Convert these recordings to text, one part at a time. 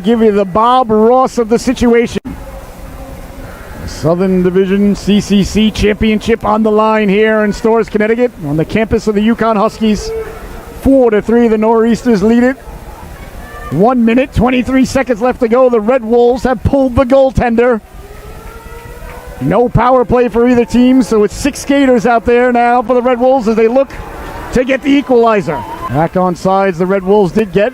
to give you the Bob Ross of the situation. Southern Division CCC Championship on the line here in Storrs, Connecticut, on the campus of the Yukon Huskies. 4-3, the Nor'easters lead it. 1 minute, 23 seconds left to go. The Red Wolves have pulled the goaltender. No power play for either team, so it's 6 skaters out there now for the Red Wolves as they look to get the equalizer. Back on sides, the Red Wolves did get.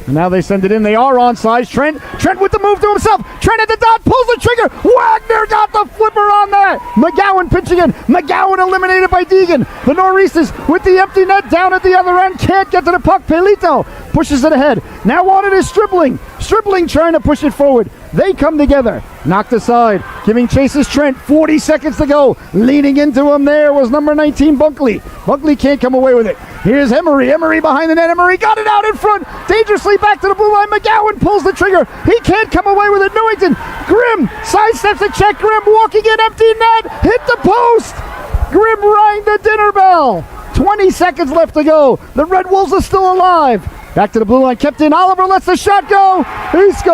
And now they send it in. They are on sides. Trent with the move to himself. Trent at the dot, pulls the trigger. Wagner got the flipper on that. McGowan pitching in. McGowan eliminated by Deegan. The Nor'easters with the empty net down at the other end. Can't get to the puck. Pelito pushes it ahead. Now on it is Stribling. Stribling trying to push it forward. They come together. Knocked aside. Giving chases Trent. 40 seconds to go. Leaning into him there was number 19, Bunkley. Bunkley can't come away with it. Here's Emery. Emery behind the net. Emery got it out in front. Dangerously back to the blue line. McGowan pulls the trigger. He can't come away with it. Newington. Grimm sidesteps the check. Grimm walking in empty net. Hit the post. Grimm rang the dinner bell. 20 seconds left to go. The Red Wolves are still alive. Back to the blue line, kept in. Oliver lets the shot go. He scores!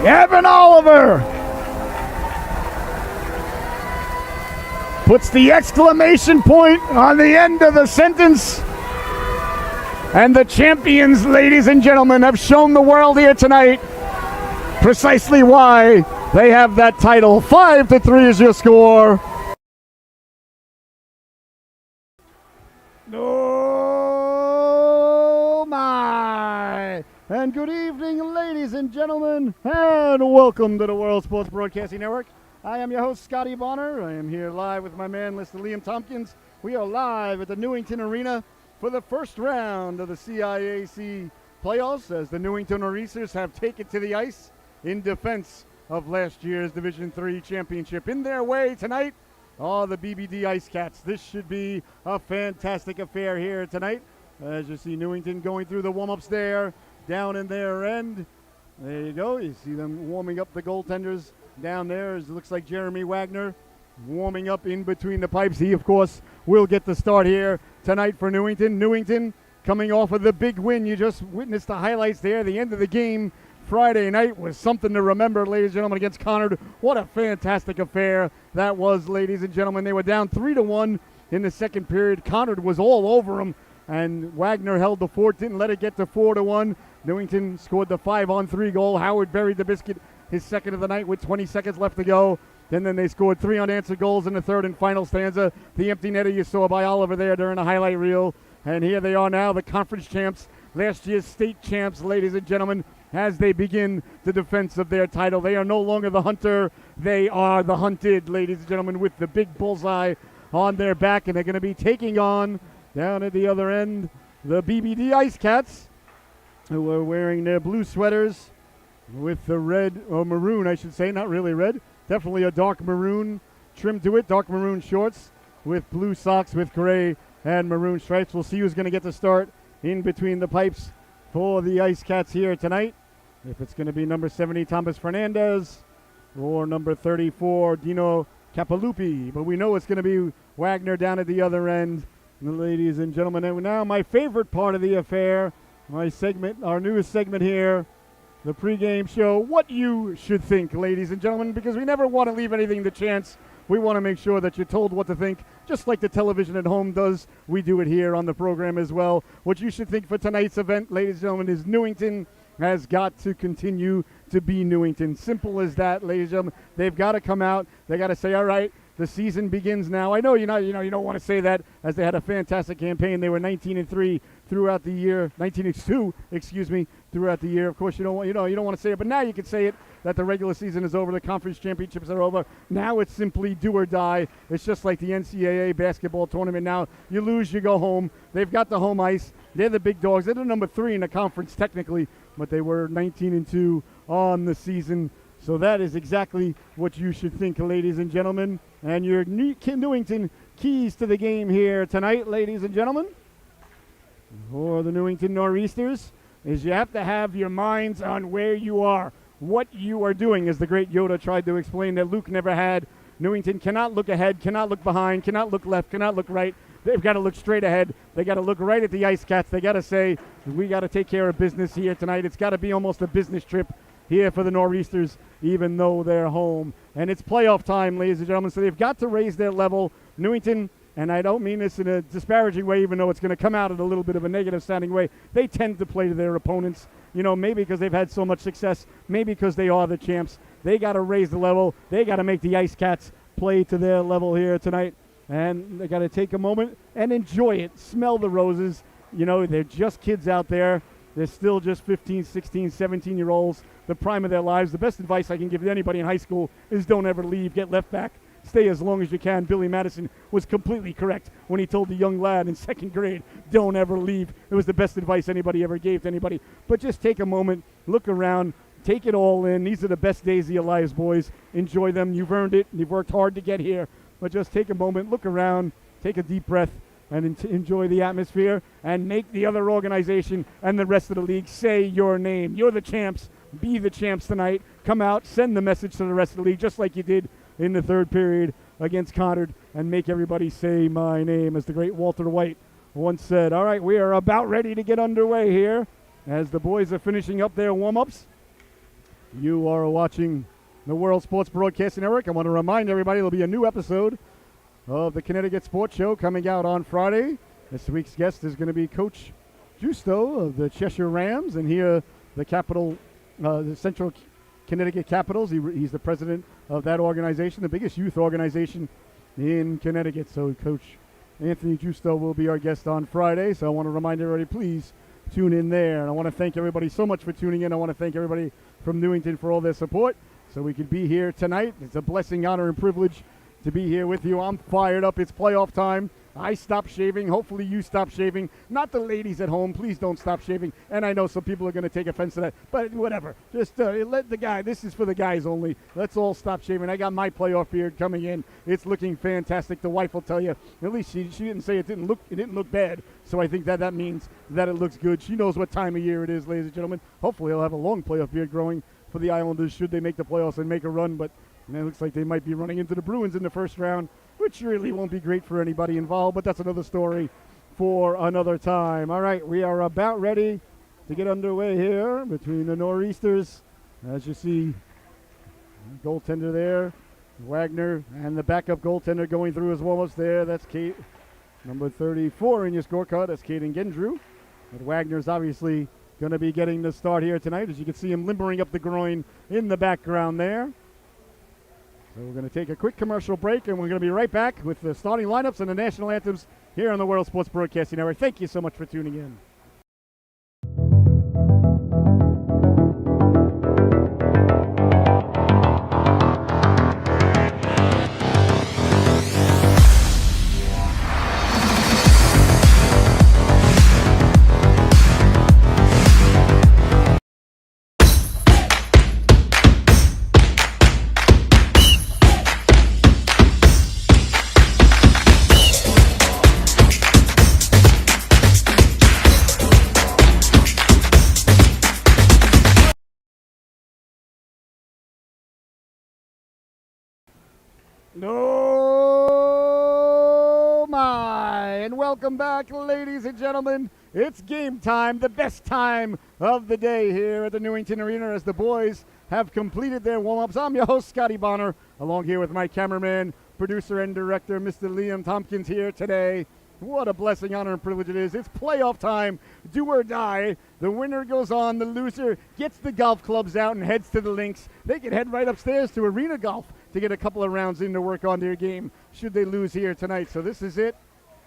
Evan Oliver puts the exclamation point on the end of the sentence. And the champions, ladies and gentlemen, have shown the world here tonight precisely why they have that title. 5-3 is your score. Oh my! And good evening, ladies and gentlemen, and welcome to the World Sports Broadcasting Network. I am your host, Scotty Bonner. I am here live with my man, Mr. Liam Tompkins. We are live at the Newington Arena for the first round of the CIAC playoffs as the Newington Nor'easters have taken to the ice in defense of last year's Division III championship. In their way tonight are the BBD Wildcats. This should be a fantastic affair here tonight. As you see Newington going through the warm-ups there, down in their end. There you go. You see them warming up the goaltenders down there. It looks like Jeremy Wagner warming up in between the pipes. He, of course, will get the start here tonight for Newington. Newington coming off of the big win. You just witnessed the highlights there. The end of the game Friday night was something to remember, ladies and gentlemen, against Conard. What a fantastic affair that was, ladies and gentlemen. They were down 3-1 in the second period. Conard was all over them, and Wagner held the fort, didn't let it get to 4-1. Newington scored the 5-on-3 goal. Howard buried the biscuit, his second of the night with 20 seconds left to go. And then they scored 3 unanswered goals in the third and final stanza. The empty netter you saw by Oliver there during the highlight reel. And here they are now, the conference champs, last year's state champs, ladies and gentlemen, as they begin the defense of their title. They are no longer the hunter, they are the hunted, ladies and gentlemen, with the big bullseye on their back, and they're going to be taking on, down at the other end, the BBD Wildcats, who are wearing their blue sweaters with the red, or maroon, I should say, not really red, definitely a dark maroon trim to it, dark maroon shorts with blue socks with gray and maroon stripes. We'll see who's going to get the start in between the pipes for the Wildcats here tonight. If it's going to be number 70, Thomas Fernandez, or number 34, Dino Capalupi. But we know it's going to be Wagner down at the other end, ladies and gentlemen. And now my favorite part of the affair, my segment, our newest segment here, the pregame show, What You Should Think, ladies and gentlemen, because we never want to leave anything to chance. We want to make sure that you're told what to think, just like the television at home does. We do it here on the program as well. What you should think for tonight's event, ladies and gentlemen, is Newington has got to continue to be Newington. Simple as that, ladies and gentlemen. They've got to come out. They got to say, all right, the season begins now. I know you don't want to say that, as they had a fantastic campaign. They were 19-3 throughout the year, 19-2, excuse me, throughout the year. Of course, you don't want to say it, but now you can say it, that the regular season is over, the conference championships are over. Now it's simply do or die. It's just like the NCAA basketball tournament now. You lose, you go home. They've got the home ice. They're the big dogs. They're the number 3 in the conference technically, but they were 19-2 on the season. So that is exactly what you should think, ladies and gentlemen. And your Newington keys to the game here tonight, ladies and gentlemen, for the Newington Nor'easters, is you have to have your minds on where you are. what you are doing, as the great Yoda tried to explain that Luke never had. Newington cannot look ahead, cannot look behind, cannot look left, cannot look right. They've got to look straight ahead. They got to look right at the Ice Cats. They got to say, we got to take care of business here tonight. It's got to be almost a business trip here for the Nor'easters, even though they're home. And it's playoff time, ladies and gentlemen, so they've got to raise their level. Newington, and I don't mean this in a disparaging way, even though it's going to come out in a little bit of a negative-sounding way, they tend to play to their opponents, maybe because they've had so much success, maybe because they are the champs. They got to raise the level. They got to make the Ice Cats play to their level here tonight. And they got to take a moment and enjoy it. Smell the roses. They're just kids out there. They're still just 15, 16, 17-year-olds, the prime of their lives. The best advice I can give to anybody in high school is don't ever leave. Get left back. Stay as long as you can. Billy Madison was completely correct when he told the young lad in second grade, don't ever leave. It was the best advice anybody ever gave to anybody. But just take a moment, look around, take it all in. These are the best days of your lives, boys. Enjoy them. You've earned it. You've worked hard to get here. But just take a moment, look around, take a deep breath, and enjoy the atmosphere, and make the other organization and the rest of the league say your name. You're the champs. Be the champs tonight. Come out, send the message to the rest of the league, just like you did in the third period against Conard, and make everybody say my name, as the great Walter White once said. All right, we are about ready to get underway here as the boys are finishing up their warm-ups. You are watching the World Sports Broadcasting Network. I want to remind everybody there'll be a new episode of the Connecticut Sports Show coming out on Friday. This week's guest is going to be Coach Justo of the Cheshire Rams, and here the Central Connecticut Capitals. He's the president of that organization, the biggest youth organization in Connecticut. So Coach Anthony Justo will be our guest on Friday. So I want to remind everybody, please tune in there. And I want to thank everybody so much for tuning in. I want to thank everybody from Newington for all their support. So we could be here tonight. It's a blessing, honor, and privilege to be here with you. I'm fired up. It's playoff time. I stopped shaving. Hopefully you stop shaving. Not the ladies at home. Please don't stop shaving. And I know some people are going to take offense to that. But whatever. Just let the guy. This is for the guys only. Let's all stop shaving. I got my playoff beard coming in. It's looking fantastic. The wife will tell you. At least she didn't say it didn't look bad. So I think that means that it looks good. She knows what time of year it is, ladies and gentlemen. Hopefully he'll have a long playoff beard growing for the Islanders should they make the playoffs and make a run. But it looks like they might be running into the Bruins in the first round, which really won't be great for anybody involved, but that's another story for another time. All right, we are about ready to get underway here between the Nor'easters. As you see, goaltender there, Wagner, and the backup goaltender going through his warm-ups there. That's Kate, number 34 in your scorecard. That's Caden Gendrew. But Wagner's obviously going to be getting the start here tonight. As you can see him limbering up the groin in the background there. So we're going to take a quick commercial break, and we're going to be right back with the starting lineups and the national anthems here on the World Sports Broadcasting Network. Thank you so much for tuning in. Oh my, and welcome back, ladies and gentlemen. It's game time, the best time of the day here at the Newington Arena as the boys have completed their warm-ups. I'm your host, Scotty Bonner, along here with my cameraman, producer, and director, Mr. Liam Tompkins here today. What a blessing, honor, and privilege it is. It's playoff time, do or die. The winner goes on, the loser gets the golf clubs out and heads to the links. They can head right upstairs to Arena Golf to get a couple of rounds in to work on their game should they lose here tonight. So this is it.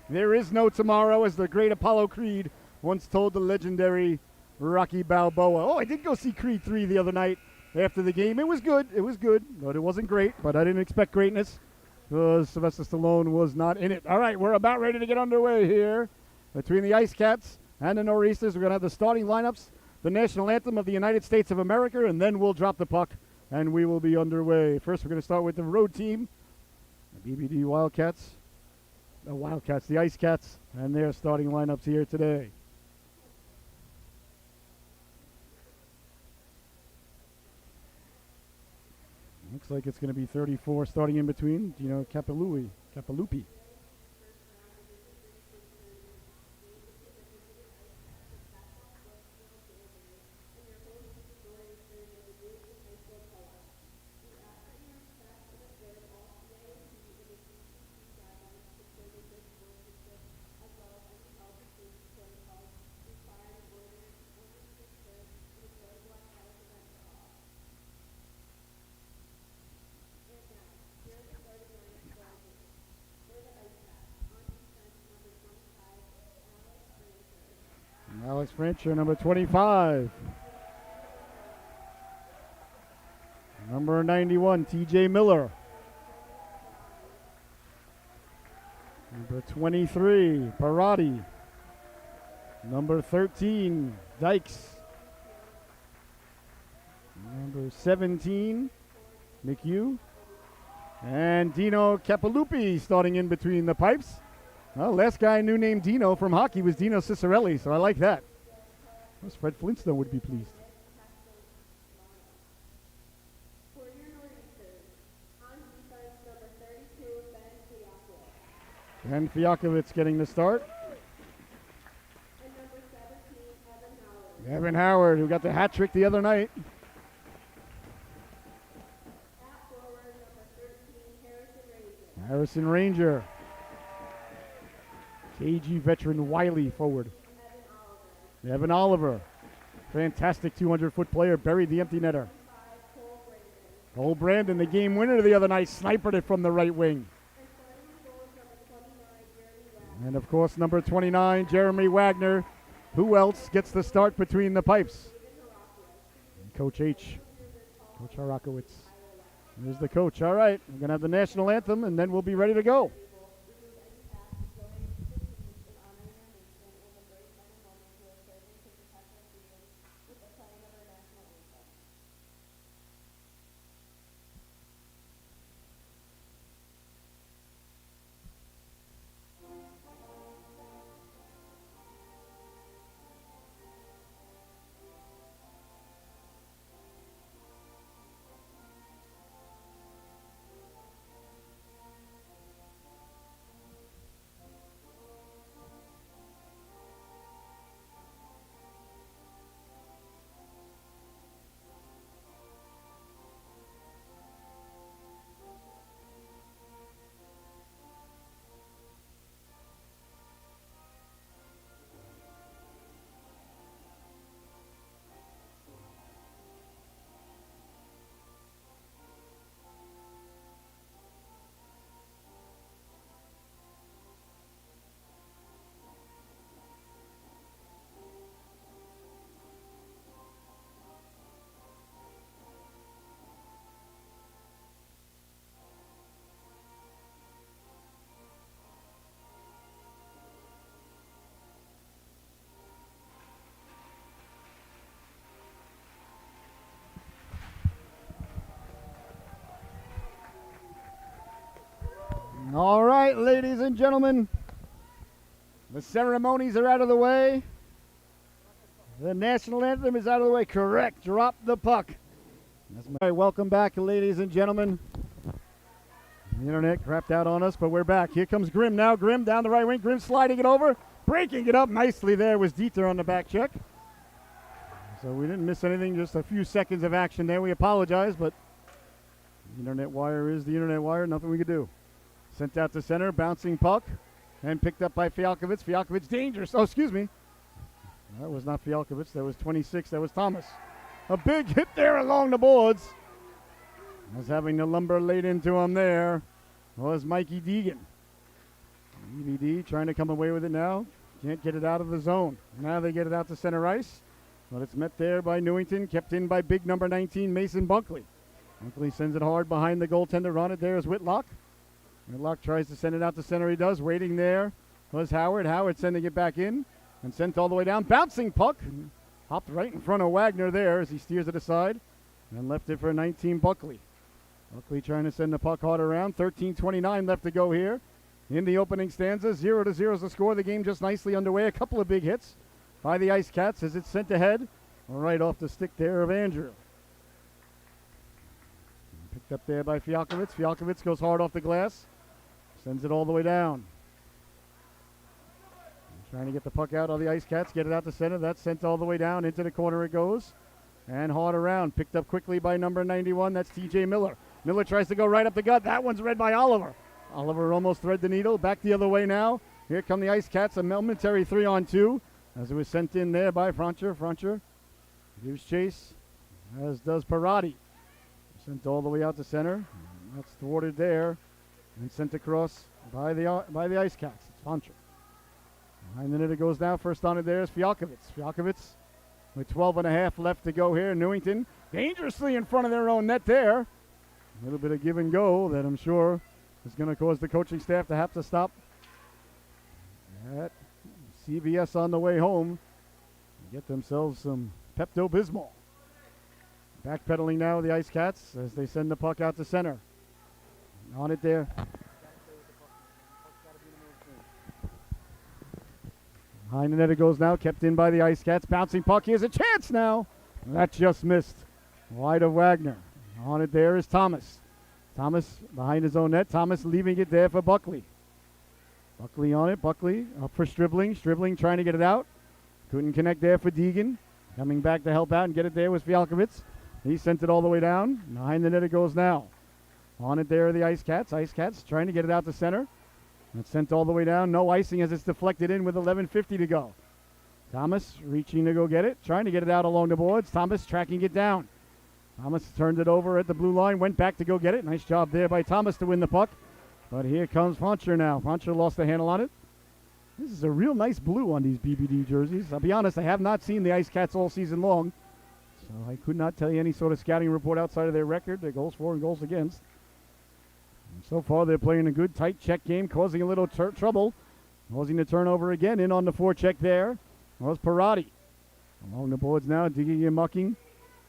There is no tomorrow, as the great Apollo Creed once told the legendary Rocky Balboa. Oh, I did go see Creed 3 the other night after the game. It was good, but it wasn't great. But I didn't expect greatness because Sylvester Stallone was not in it. All right, we're about ready to get underway here between the Ice Cats and the Nor'easters. We're going to have the starting lineups, the national anthem of the United States of America, and then we'll drop the puck and we will be underway. First, we're going to start with the road team, the BBD Wildcats. The Ice Cats, and their starting lineups here today. Looks like it's going to be 34 starting in between. Dino Capalupi. Alex Frencher, number 25. Number 91, TJ Miller. Number 23, Parati. Number 13, Dykes. Number 17, McHugh. And Dino Capalupi starting in between the pipes. Well, last guy I knew named Dino from hockey was Dino Cicerelli, so I like that. Well, Fred Flintstone would be pleased. Ben Fiakovitz getting the start. And number 17, Evan Howard, who got the hat trick the other night. At forward, number 13, Harrison Ranger. KG veteran Wiley forward. Evan Oliver. Fantastic 200-foot player, buried the empty netter. Cole Brandon, the game winner the other night, sniped it from the right wing. And of course, number 29, Jeremy Wagner. Who else gets the start between the pipes? And Coach H, Coach Harakowitz. There's the coach. All right, we're going to have the national anthem, and then we'll be ready to go. All right, ladies and gentlemen, the ceremonies are out of the way. The national anthem is out of the way. Correct. Drop the puck. All right, welcome back, ladies and gentlemen. The internet crapped out on us, but we're back. Here comes Grimm now. Grimm down the right wing. Grimm sliding it over. Breaking it up nicely there was Dieter on the back check. So we didn't miss anything, just a few seconds of action there. We apologize, but the internet wire is the internet wire. Nothing we could do. Sent out to center, bouncing puck, and picked up by Fialkovitz. Fialkovitz dangerous. Oh, excuse me. That was not Fialkovitz. That was 26. That was Thomas. A big hit there along the boards. Was having the lumber laid into him there was Mikey Deegan. BBD trying to come away with it now. Can't get it out of the zone. Now they get it out to center ice. But it's met there by Newington, kept in by big number 19, Mason Bunkley. Bunkley sends it hard behind the goaltender. On it there is Whitlock. Whitlock tries to send it out to center. He does. Waiting there was Howard. Howard sending it back in and sent all the way down. Bouncing puck. Hopped right in front of Wagner there as he steers it aside and left it for 19 Buckley. Buckley trying to send the puck hard around. 13:29 left to go here in the opening stanza. 0-0 is the score. The game just nicely underway. A couple of big hits by the Ice Cats as it's sent ahead right off the stick there of Andrew. Picked up there by Fialkovitz. Fialkovitz goes hard off the glass. Sends it all the way down. Trying to get the puck out of the Ice Cats. Get it out to center. That's sent all the way down. Into the corner it goes. And hard around. Picked up quickly by number 91. That's TJ Miller. Miller tries to go right up the gut. That one's read by Oliver. Oliver almost thread the needle. Back the other way now. Here come the Ice Cats. A momentary 3-on-2. As it was sent in there by Francher. Francher gives chase. As does Parati. Sent all the way out to center. That's thwarted there. And sent across by the Ice Cats. It's Francher. Behind the net it goes now. First on it there is Fialkovitz. Fialkovitz with 12.5 left to go here. Newington dangerously in front of their own net there. A little bit of give and go that I'm sure is going to cause the coaching staff to have to stop at CVS on the way home and get themselves some Pepto-Bismol. Backpedaling now the Ice Cats as they send the puck out to center. On it there. Behind the net it goes now. Kept in by the Ice Cats. Bouncing puck. Here's a chance now. That just missed. Wide of Wagner. On it there is Thomas. Thomas behind his own net. Thomas leaving it there for Buckley. Buckley on it. Buckley up for Stribling. Stribling trying to get it out. Couldn't connect there for Deegan. Coming back to help out and get it there was Fialkovitz. He sent it all the way down. Behind the net it goes now. On it there are the Ice Cats. Ice Cats trying to get it out to center. It's sent all the way down. No icing as it's deflected in with 11:50 to go. Thomas reaching to go get it. Trying to get it out along the boards. Thomas tracking it down. Thomas turned it over at the blue line. Went back to go get it. Nice job there by Thomas to win the puck. But here comes Francher now. Francher lost the handle on it. This is a real nice blue on these BBD jerseys. I'll be honest, I have not seen the Ice Cats all season long. So I could not tell you any sort of scouting report outside of their record, their goals for and goals against. And so far, they're playing a good, tight check game, causing a little trouble. Causing the turnover again. In on the forecheck there was Parati. Along the boards now, digging and mucking.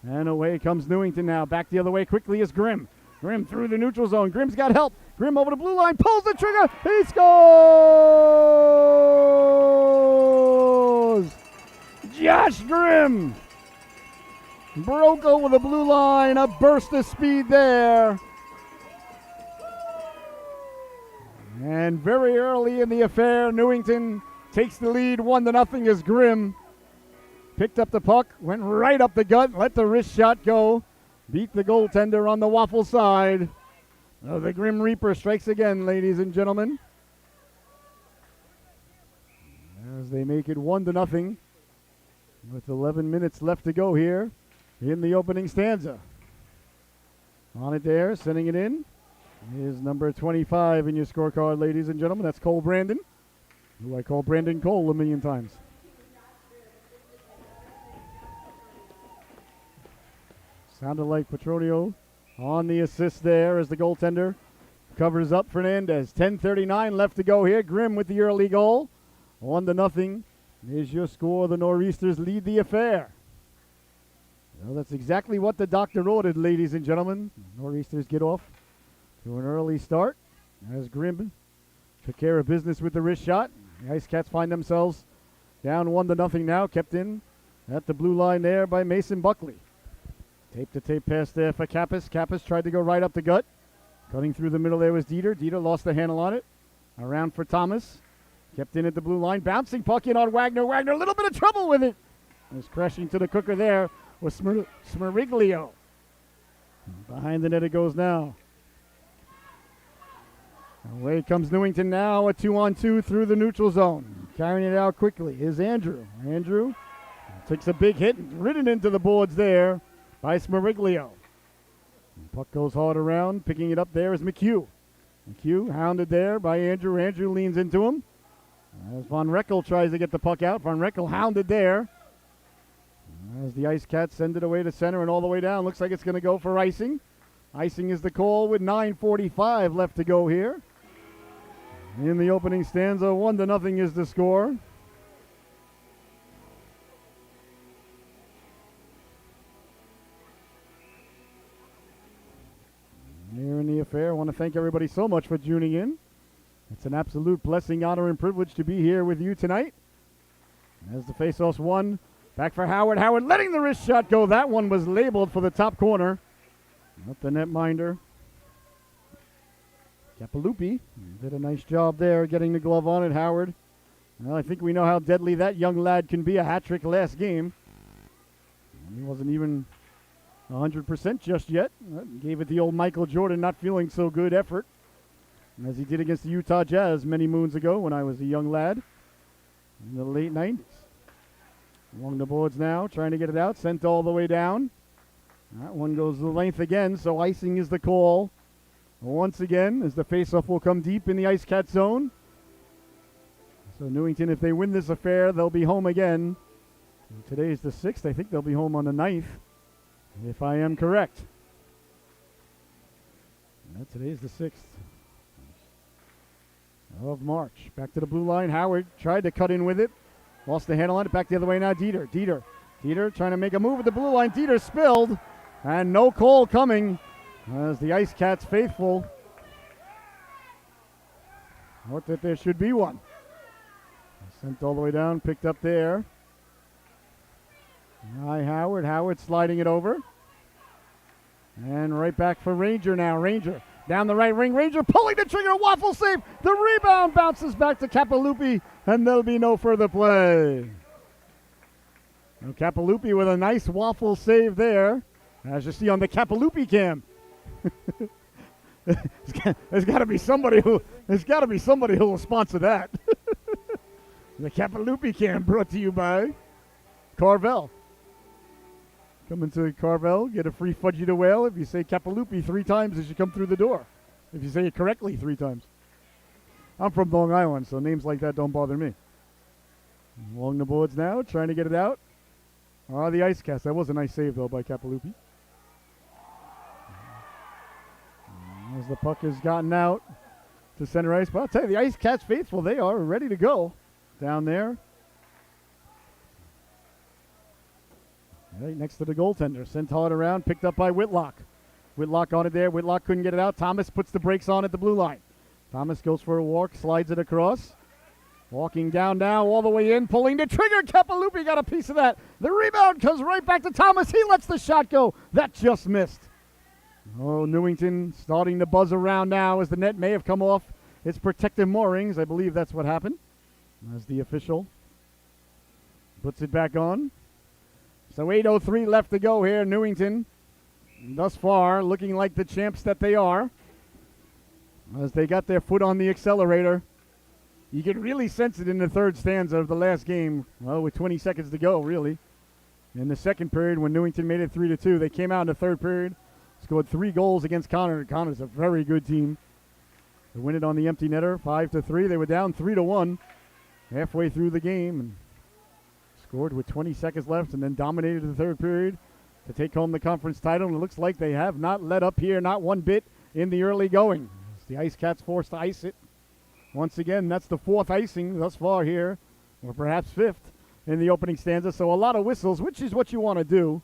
And away comes Newington now. Back the other way quickly is Grimm. Grimm through the neutral zone. Grimm's got help. Grimm over the blue line. Pulls the trigger. He scores! Josh Grimm broke over the blue line. A burst of speed there. And very early in the affair, Newington takes the lead 1-0 as Grimm picked up the puck, went right up the gut, let the wrist shot go, beat the goaltender on the waffle side. The Grim Reaper strikes again, ladies and gentlemen, as they make it 1-0 with 11 minutes left to go here in the opening stanza. On it there, sending it in, is number 25 in your scorecard, ladies and gentlemen. That's Cole Brandon, who I call Brandon Cole a million times. Sounded like Petronio on the assist there as the goaltender covers up Fernandez. 10:39 left to go here. Grimm with the early goal. 1-0 is your score. The Nor'easters lead the affair. Well, that's exactly what the doctor ordered, ladies and gentlemen. Nor'easters get off to an early start as Grimm took care of business with the wrist shot. The Ice Cats find themselves down 1-0 now. Kept in at the blue line there by Mason Buckley. Tape-to-tape pass there for Kappas. Kappas tried to go right up the gut. Cutting through the middle there was Dieter. Dieter lost the handle on it. Around for Thomas. Kept in at the blue line. Bouncing puck in on Wagner. Wagner, a little bit of trouble with it. Was crashing to the cooker there was Smeriglio. Behind the net it goes now. Away comes Newington now. A 2-on-2 through the neutral zone. Carrying it out quickly is Andrew. Andrew takes a big hit and ridden into the boards there by Smeriglio. Puck goes hard around. Picking it up there is McHugh. McHugh hounded there by Andrew. Andrew leans into him. As Von Reckel tries to get the puck out. Von Reckel hounded there. As the Ice Cats send it away to center and all the way down. Looks like it's going to go for icing. Icing is the call with 9:45 left to go here. In the opening stanza, 1-0 is the score. Here in the affair, I want to thank everybody so much for tuning in. It's an absolute blessing, honor, and privilege to be here with you tonight. As the faceoff's won, back for Howard. Howard letting the wrist shot go. That one was labeled for the top corner. Not the netminder. Capiloupi did a nice job there getting the glove on it. Howard. Well, I think we know how deadly that young lad can be. A hat trick last game. He wasn't even 100% just yet. Gave it the old Michael Jordan not feeling so good effort, as he did against the Utah Jazz many moons ago when I was a young lad in the late 90s. Along the boards now, trying to get it out. Sent all the way down. That one goes the length again, so icing is the call. Once again, as the faceoff will come deep in the Ice Cat zone. So Newington, if they win this affair, they'll be home again. And today's the 6th. I think they'll be home on the 9th, if I am correct. Today's the 6th of March. Back to the blue line. Howard tried to cut in with it. Lost the handle on it. Back the other way now. Dieter trying to make a move at the blue line. Dieter spilled. And no call coming as the Ice Cats faithful thought that there should be one. Sent all the way down. Picked up there. Hi, Howard. Howard sliding it over. And right back for Ranger now. Ranger down the right ring. Ranger pulling the trigger. Waffle save. The rebound bounces back to Capiloupi. And there'll be no further play. Now Capiloupi with a nice waffle save there. As you see on the Capiloupi cam. There's got to be somebody who will sponsor that. The Capiloupi cam brought to you by Carvel. Come into Carvel, get a free Fudgy the Whale if you say Capiloupi 3 times as you come through the door. If you say it correctly 3 times. I'm from Long Island, so names like that don't bother me. Along the boards now, trying to get it out. The Ice Cats. That was a nice save, though, by Capiloupi. As the puck has gotten out to center ice. But I'll tell you, the Ice Cats faithful, they are ready to go down there. Right next to the goaltender. Sent hard around, picked up by Whitlock. Whitlock on it there. Whitlock couldn't get it out. Thomas puts the brakes on at the blue line. Thomas goes for a walk, slides it across. Walking down now, all the way in, pulling the trigger. Capiloupi got a piece of that. The rebound comes right back to Thomas. He lets the shot go. That just missed. Newington starting to buzz around now as the net may have come off its protective moorings. I believe that's what happened. As the official puts it back on. So 8:03 left to go here. Newington, thus far, looking like the champs that they are. As they got their foot on the accelerator. You could really sense it in the third stanza of the last game. Well, with 20 seconds to go, really. In the second period, when Newington made it 3-2, they came out in the third period, scored 3 goals against Connor. Connor's a very good team. They win it on the empty netter, 5-3. They were down 3-1 halfway through the game and scored with 20 seconds left and then dominated the third period to take home the conference title. And it looks like they have not let up here, not one bit in the early going. As the Ice Cats forced to ice it. Once again, that's the 4th icing thus far here, or perhaps 5th in the opening stanza. So a lot of whistles, which is what you want to do.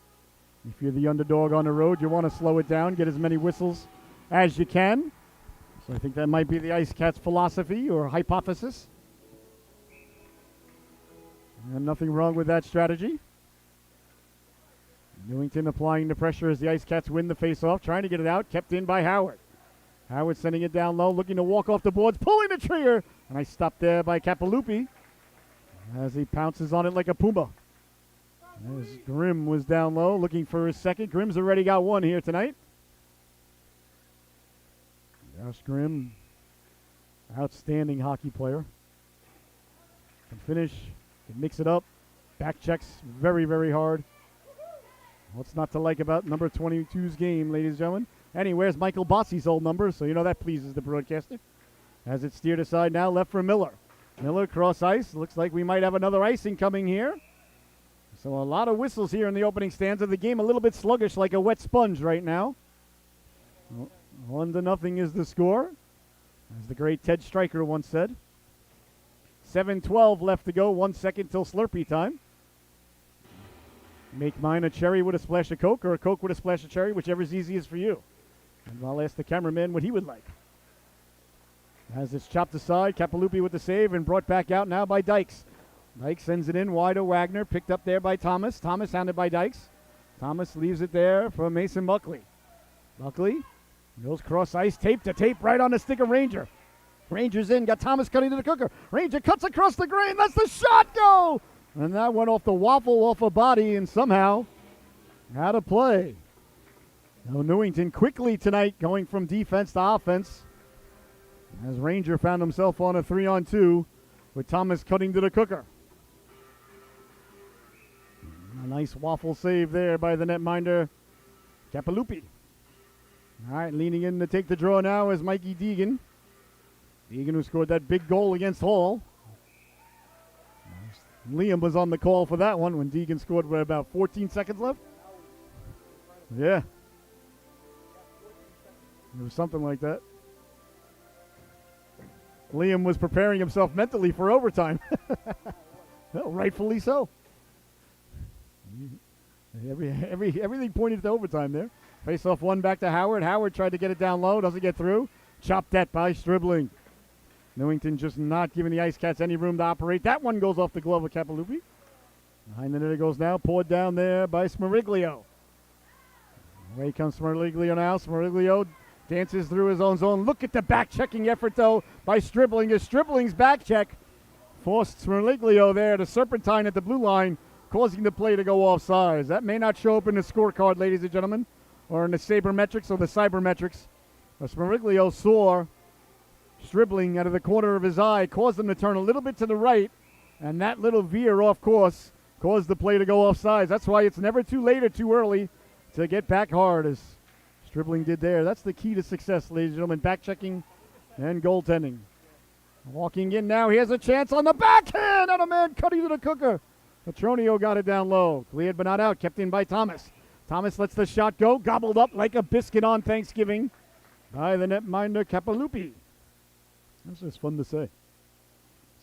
If you're the underdog on the road, you want to slow it down, get as many whistles as you can. So I think that might be the Ice Cats' philosophy or hypothesis. And nothing wrong with that strategy. Newington applying the pressure as the Ice Cats win the faceoff, trying to get it out, kept in by Howard. Howard sending it down low, looking to walk off the boards, pulling the trigger. And I stopped there by Capiloupi as he pounces on it like a puma. As Grimm was down low, looking for his second. Grimm's already got one here tonight. Josh Grimm, outstanding hockey player. Can finish, can mix it up. Back checks very, very hard. What's not to like about number 22's game, ladies and gentlemen? And he wears Michael Bossi's old number, so you know that pleases the broadcaster. As it's steered aside now, left for Miller. Miller cross ice. Looks like we might have another icing coming here. So a lot of whistles here in the opening stanza. The game a little bit sluggish, like a wet sponge right now. 1-0 is the score, as the great Ted Stryker once said. 7:12 left to go. 1 second till Slurpee time. Make mine a cherry with a splash of Coke or a Coke with a splash of cherry, whichever's easiest for you. And I'll ask the cameraman what he would like. As it's chopped aside, Capiloupi with the save and brought back out now by Dykes. Dykes sends it in wide to Wagner, picked up there by Thomas. Thomas handed by Dykes. Thomas leaves it there for Mason Buckley. Buckley Goes cross ice, tape to tape, right on the stick of Ranger. Ranger's in, got Thomas cutting to the cooker. Ranger cuts across the grain, lets the shot go! And that went off the waffle off a body and somehow out of play. Now Newington quickly tonight going from defense to offense as Ranger found himself on a 3-on-2 with Thomas cutting to the cooker. A nice waffle save there by the netminder, Capalupi. All right, leaning in to take the draw now is Mikey Deegan. Deegan, who scored that big goal against Hall. Liam was on the call for that one when Deegan scored with about 14 seconds left. Yeah. It was something like that. Liam was preparing himself mentally for overtime. Well, rightfully so. Everything pointed to overtime there. Face-off one back to Howard. Howard tried to get it down low. Doesn't get through. Chopped that by Stribling. Newington just not giving the Ice Cats any room to operate. That one goes off the glove of Capalupi. Behind the net it goes now. Poured down there by Smeriglio. Away comes Smeriglio now. Smeriglio dances through his own zone. Look at the back-checking effort, though, by Stribling. As Stribling's back check forced Smeriglio there to serpentine at the blue line, causing the play to go offsides. That may not show up in the scorecard, ladies and gentlemen, or in the sabermetrics or the cybermetrics. But Smeriglio saw Stribling out of the corner of his eye, caused him to turn a little bit to the right, and that little veer off course caused the play to go offsides. That's why it's never too late or too early to get back hard, as Stribling did there. That's the key to success, ladies and gentlemen, back-checking and goaltending. Walking in now, he has a chance on the backhand, and a man cutting to the cooker. Petronio got it down low. Cleared but not out, kept in by Thomas. Thomas lets the shot go, gobbled up like a biscuit on Thanksgiving by the netminder Capalupi. That's just fun to say.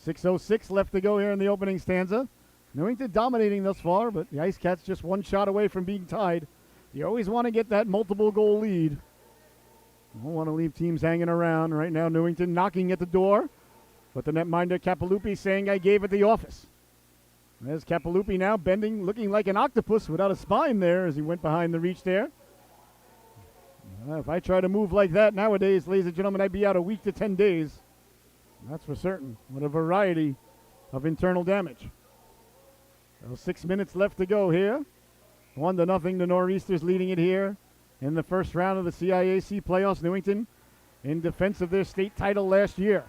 6:06 left to go here in the opening stanza. Newington dominating thus far, but the Ice Cats just one shot away from being tied. You always want to get that multiple goal lead. You don't want to leave teams hanging around. Right now, Newington knocking at the door, but the netminder Capalupi saying, "I gave it the office." There's Capalupi now bending, looking like an octopus without a spine there as he went behind the reach there. If I try to move like that nowadays, ladies and gentlemen, I'd be out a week to 10 days. That's for certain. What a variety of internal damage. So 6 minutes left to go here. 1-0, the Nor'easters leading it here in the first round of the CIAC playoffs. Newington in defense of their state title last year.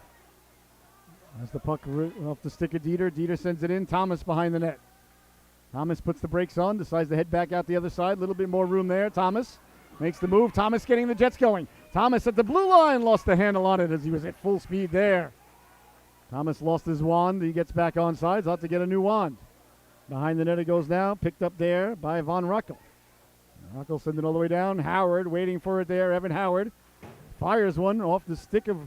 As the puck off the stick of Dieter. Dieter sends it in. Thomas behind the net. Thomas puts the brakes on, decides to head back out the other side. A little bit more room there. Thomas makes the move. Thomas getting the Jets going. Thomas at the blue line lost the handle on it as he was at full speed there. Thomas lost his wand. He gets back on sides. Ought to get a new wand. Behind the net it goes now. Picked up there by Von Ruckel. Ruckel sends it all the way down. Howard waiting for it there. Evan Howard fires one off the stick of...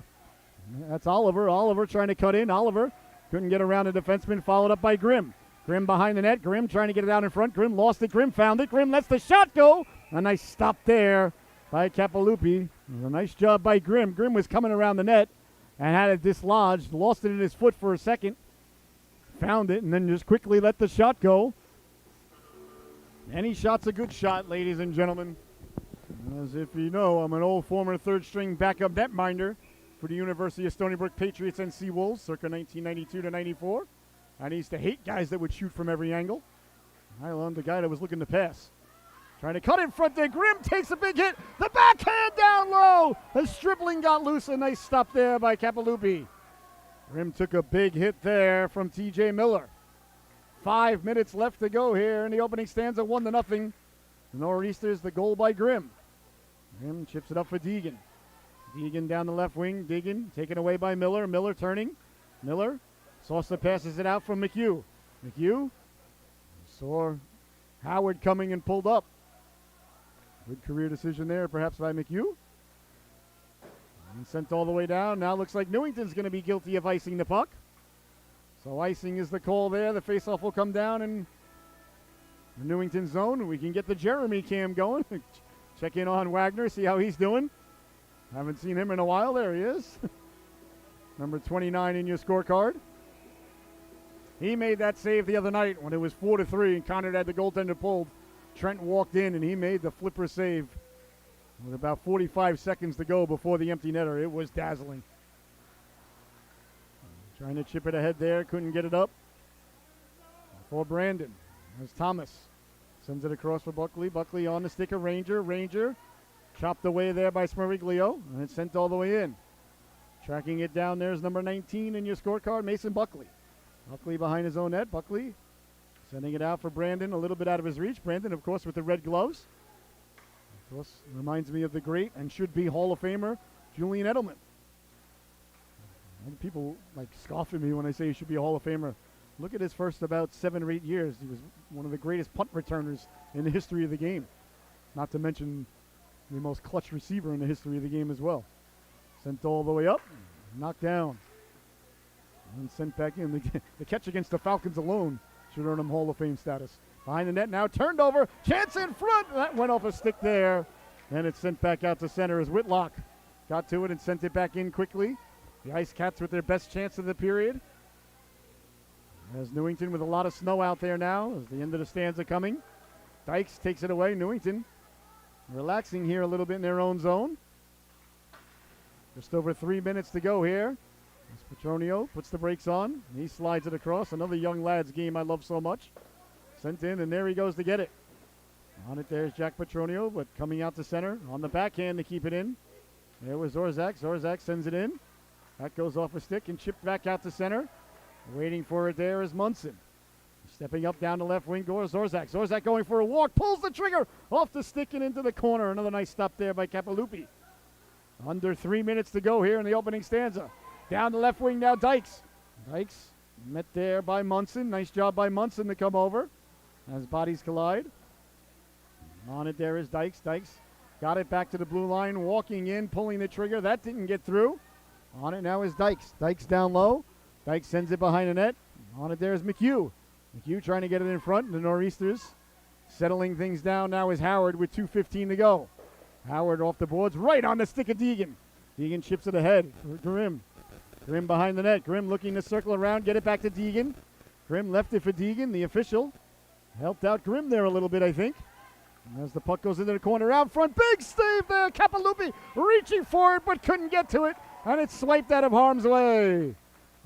That's Oliver. Oliver trying to cut in. Oliver couldn't get around a defenseman. Followed up by Grimm. Grimm behind the net. Grimm trying to get it out in front. Grimm lost it. Grimm found it. Grimm lets the shot go. A nice stop there by Capalupi. It was a nice job by Grimm. Grimm was coming around the net and had it dislodged. Lost it in his foot for a second. Found it and then just quickly let the shot go. Any shot's a good shot, ladies and gentlemen. As if you know, I'm an old former third-string backup netminder for the University of Stony Brook Patriots and Seawolves, circa 1992 to 94. I used to hate guys that would shoot from every angle. I loved the guy that was looking to pass. Trying to cut in front there. Grimm takes a big hit. The backhand down low. The Stribling got loose. A nice stop there by Capalupi. Grimm took a big hit there from T.J. Miller. 5 minutes left to go here in the opening stanza. 1-0. The Nor'easters, the goal by Grimm. Grimm chips it up for Deegan. Deegan down the left wing. Deegan taken away by Miller. Miller turning. Miller. Saucer passes it out from McHugh. McHugh saw Howard coming and pulled up. Good career decision there, perhaps by McHugh. And sent all the way down. Now looks like Newington's going to be guilty of icing the puck. So icing is the call there. The faceoff will come down in the Newington zone. We can get the Jeremy cam going. Check in on Wagner, see how he's doing. Haven't seen him in a while. There he is. Number 29 in your scorecard. He made that save the other night when it was 4-3 and Conrad had the goaltender pulled. Trent walked in and he made the flipper save With about 45 seconds to go before the empty netter, it was dazzling. Trying to chip it ahead there, couldn't get it up. For Brandon, there's Thomas. Sends it across for Buckley. Buckley on the stick of Ranger. Ranger chopped away there by Smeriglio, and it's sent all the way in. Tracking it down there is number 19 in your scorecard, Mason Buckley. Buckley behind his own net. Buckley sending it out for Brandon, a little bit out of his reach. Brandon, of course, with the red gloves. Of course, reminds me of the great and should be Hall of Famer Julian Edelman. And people like scoff at me when I say he should be a Hall of Famer. Look at his first about 7 or 8 years. He was one of the greatest punt returners in the history of the game. Not to mention the most clutch receiver in the history of the game as well. Sent all the way up, knocked down, and sent back in. The catch against the Falcons alone should earn him Hall of Fame status. Behind the net now, turned over, chance in front. That went off a stick there, and it's sent back out to center as Whitlock got to it and sent it back in quickly. The Ice Cats with their best chance of the period. As Newington with a lot of snow out there now as the end of the stanza coming. Dykes takes it away. Newington relaxing here a little bit in their own zone. Just over 3 minutes to go here. As Petronio puts the brakes on. He slides it across. Another young lad's game I love so much. Sent in, and there he goes to get it. On it there's Jack Petronio, but coming out to center. On the backhand to keep it in. There was Zorzak. Zorzak sends it in. That goes off a stick and chipped back out to center. Waiting for it there is Munson. Stepping up down the left wing goes Zorzak. Zorzak going for a walk. Pulls the trigger off the stick and into the corner. Another nice stop there by Capalupi. Under 3 minutes to go here in the opening stanza. Down the left wing now, Dykes. Dykes met there by Munson. Nice job by Munson to come over as bodies collide. On it there is Dykes. Dykes got it back to the blue line, walking in, pulling the trigger. That didn't get through. On it now is Dykes. Dykes down low. Dykes sends it behind the net. On it there is McHugh. McHugh trying to get it in front. The Nor'easters settling things down now is Howard with 2:15 to go. Howard off the boards, right on the stick of Deegan. Deegan chips it ahead for Grimm. Grimm behind the net. Grimm looking to circle around, get it back to Deegan. Grimm left it for Deegan, the official. Helped out Grimm there a little bit, I think. As the puck goes into the corner out front, big save there. Capalupi reaching for it, but couldn't get to it. And it's swiped out of harm's way.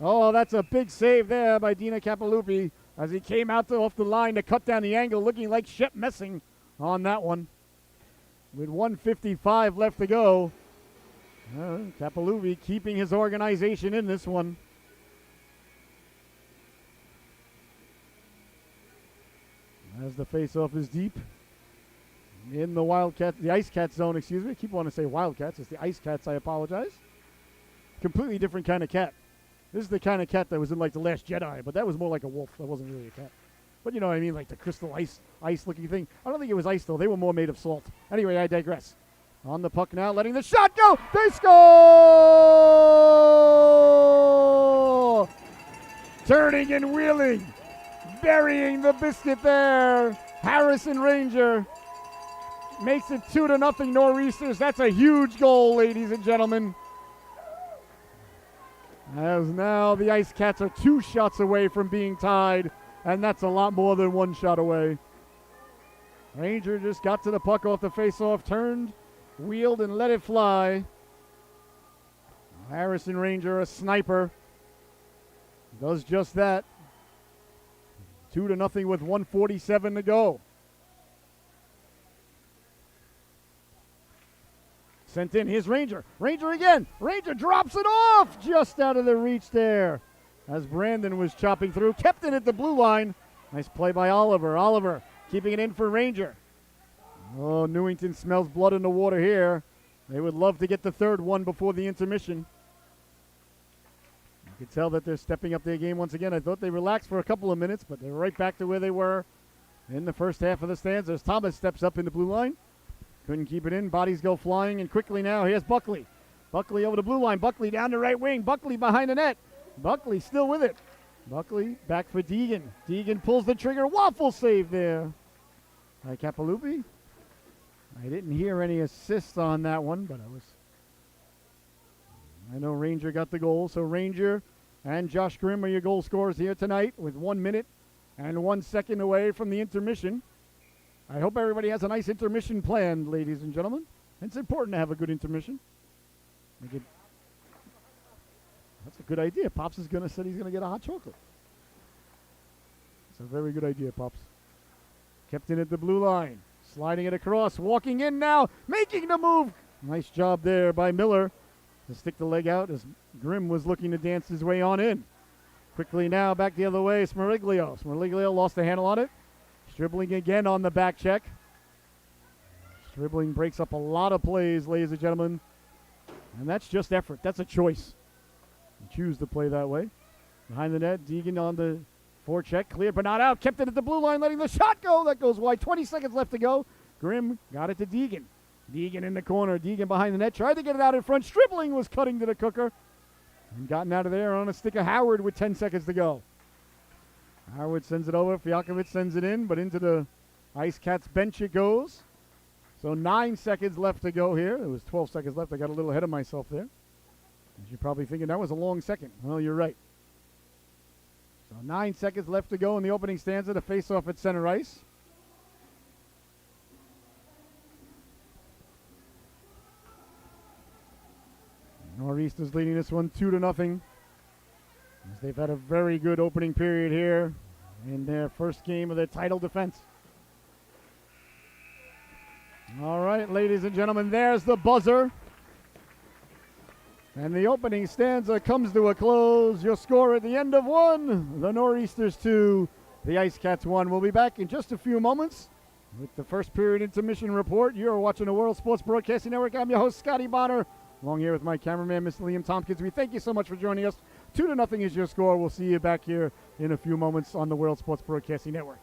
Oh, that's a big save there by Dina Capalupi as he came out off the line to cut down the angle, looking like Shep Messing on that one. With 1:55 left to go, Capalupi keeping his organization in this one. As the faceoff is deep in the the Ice Cats zone, excuse me. I keep wanting to say Wildcats. It's the Ice Cats, I apologize. Completely different kind of cat. This is the kind of cat that was in like The Last Jedi, but that was more like a wolf. That wasn't really a cat. But you know what I mean, like the crystal ice looking thing. I don't think it was ice though. They were more made of salt. Anyway, I digress. On the puck now, letting the shot go. They score! Turning and wheeling. Burying the biscuit there. Harrison Ranger makes it 2-0 Nor'easters. That's a huge goal, ladies and gentlemen. As now the Ice Cats are 2 shots away from being tied, and that's a lot more than 1 shot away. Ranger just got to the puck off the faceoff, turned, wheeled, and let it fly. Harrison Ranger, a sniper, does just that. 2-0 with 1:47 to go. Sent in, here's Ranger. Ranger again. Ranger drops it off just out of the reach there as Brandon was chopping through. Kept it at the blue line. Nice play by Oliver. Oliver keeping it in for Ranger. Oh, Newington smells blood in the water here. They would love to get the third one before the intermission. You can tell that they're stepping up their game once again. I thought they relaxed for a couple of minutes, but they're right back to where they were in the first half of the stanza as Thomas steps up in the blue line. Couldn't keep it in. Bodies go flying, and quickly now, here's Buckley. Buckley over the blue line. Buckley down the right wing. Buckley behind the net. Buckley still with it. Buckley back for Deegan. Deegan pulls the trigger. Waffle save there by Capalupi. I didn't hear any assists on that one, but I know Ranger got the goal. So Ranger and Josh Grimm are your goal scorers here tonight with 1 minute and 1 second away from the intermission. I hope everybody has a nice intermission planned, ladies and gentlemen. It's important to have a good intermission. That's a good idea. Pops is gonna said he's gonna get a hot chocolate. It's a very good idea, Pops. Kept in at the blue line, sliding it across, walking in now, making the move. Nice job there by Miller to stick the leg out as Grimm was looking to dance his way on in. Quickly now back the other way, Smeriglio. Smeriglio lost the handle on it. Dribbling again on the back check. Dribbling breaks up a lot of plays, ladies and gentlemen. And that's just effort. That's a choice. You choose to play that way. Behind the net, Deegan on the forecheck. Cleared but not out. Kept it at the blue line, letting the shot go. That goes wide. 20 seconds left to go. Grimm got it to Deegan. Deegan in the corner. Deegan behind the net. Tried to get it out in front. Dribbling was cutting to the cooker. And gotten out of there on a stick of Howard with 10 seconds to go. Howard sends it over. Fijakovic sends it in, but into the Ice Cats bench it goes. So 9 seconds left to go here. There was 12 seconds left. I got a little ahead of myself there. As you're probably thinking, that was a long second. Well, you're right. So 9 seconds left to go in the opening stanza to face off at center ice. Northeastern's leading this one 2-0. As they've had a very good opening period here in their first game of their title defense. All right, ladies and gentlemen, there's the buzzer. And the opening stanza comes to a close. Your score at the end of one, the Nor'easters 2, the Ice Cats 1. We'll be back in just a few moments with the first period intermission report. You're watching the World Sports Broadcasting Network. I'm your host, Scotty Bonner, along here with my cameraman, Mr. Liam Tompkins. We thank you so much for joining us. 2-0 is your score. We'll see you back here in a few moments on the World Sports Broadcasting Network.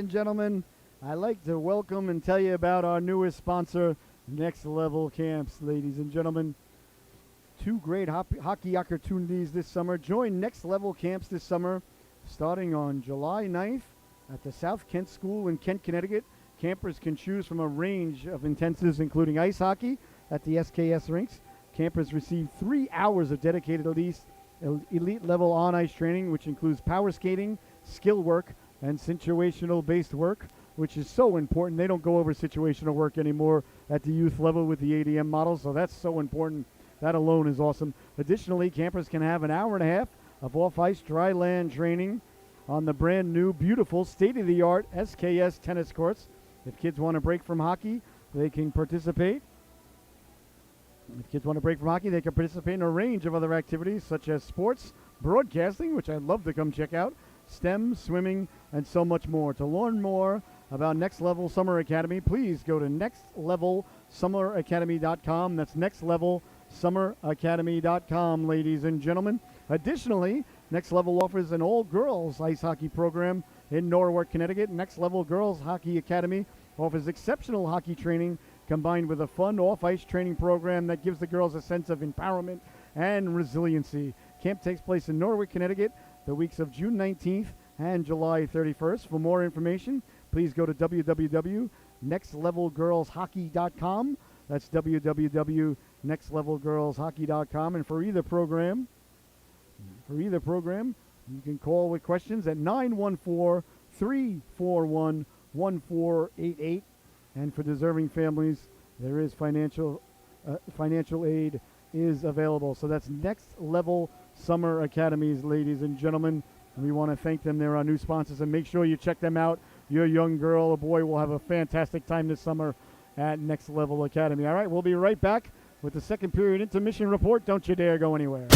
and gentlemen, I'd like to welcome and tell you about our newest sponsor, Next Level Camps. Ladies and gentlemen, two great hockey opportunities this summer. Join Next Level Camps this summer, starting on July 9th at the South Kent School in Kent, Connecticut. Campers can choose from a range of intensives, including ice hockey at the SKS rinks. Campers receive 3 hours of dedicated elite level on-ice training, which includes power skating, skill work, and situational-based work, which is so important. They don't go over situational work anymore at the youth level with the ADM model, so that's so important. That alone is awesome. Additionally, campers can have an hour and a half of off-ice dry land training on the brand new, beautiful, state-of-the-art SKS tennis courts. If kids want to break from hockey, they can participate. They can participate in a range of other activities such as sports, broadcasting, which I'd love to come check out, STEM, swimming, and so much more. To learn more about Next Level Summer Academy, please go to nextlevelsummeracademy.com. That's nextlevelsummeracademy.com, ladies and gentlemen. Additionally, Next Level offers an all-girls ice hockey program in Norwalk, Connecticut. Next Level Girls Hockey Academy offers exceptional hockey training combined with a fun off-ice training program that gives the girls a sense of empowerment and resiliency. Camp takes place in Norwalk, Connecticut, the weeks of June 19th and July 31st. For more information, please go to www.nextlevelgirlshockey.com. That's www.nextlevelgirlshockey.com. And for either program, you can call with questions at 914-341-1488. And for deserving families, there is financial aid is available. So that's Next Level Summer Academies, ladies and gentlemen. And we want to thank them. They're our new sponsors, and make sure you check them out. Your young girl or boy will have a fantastic time this summer at Next Level Academy. All right, we'll be right back with the second period intermission report. Don't you dare go anywhere.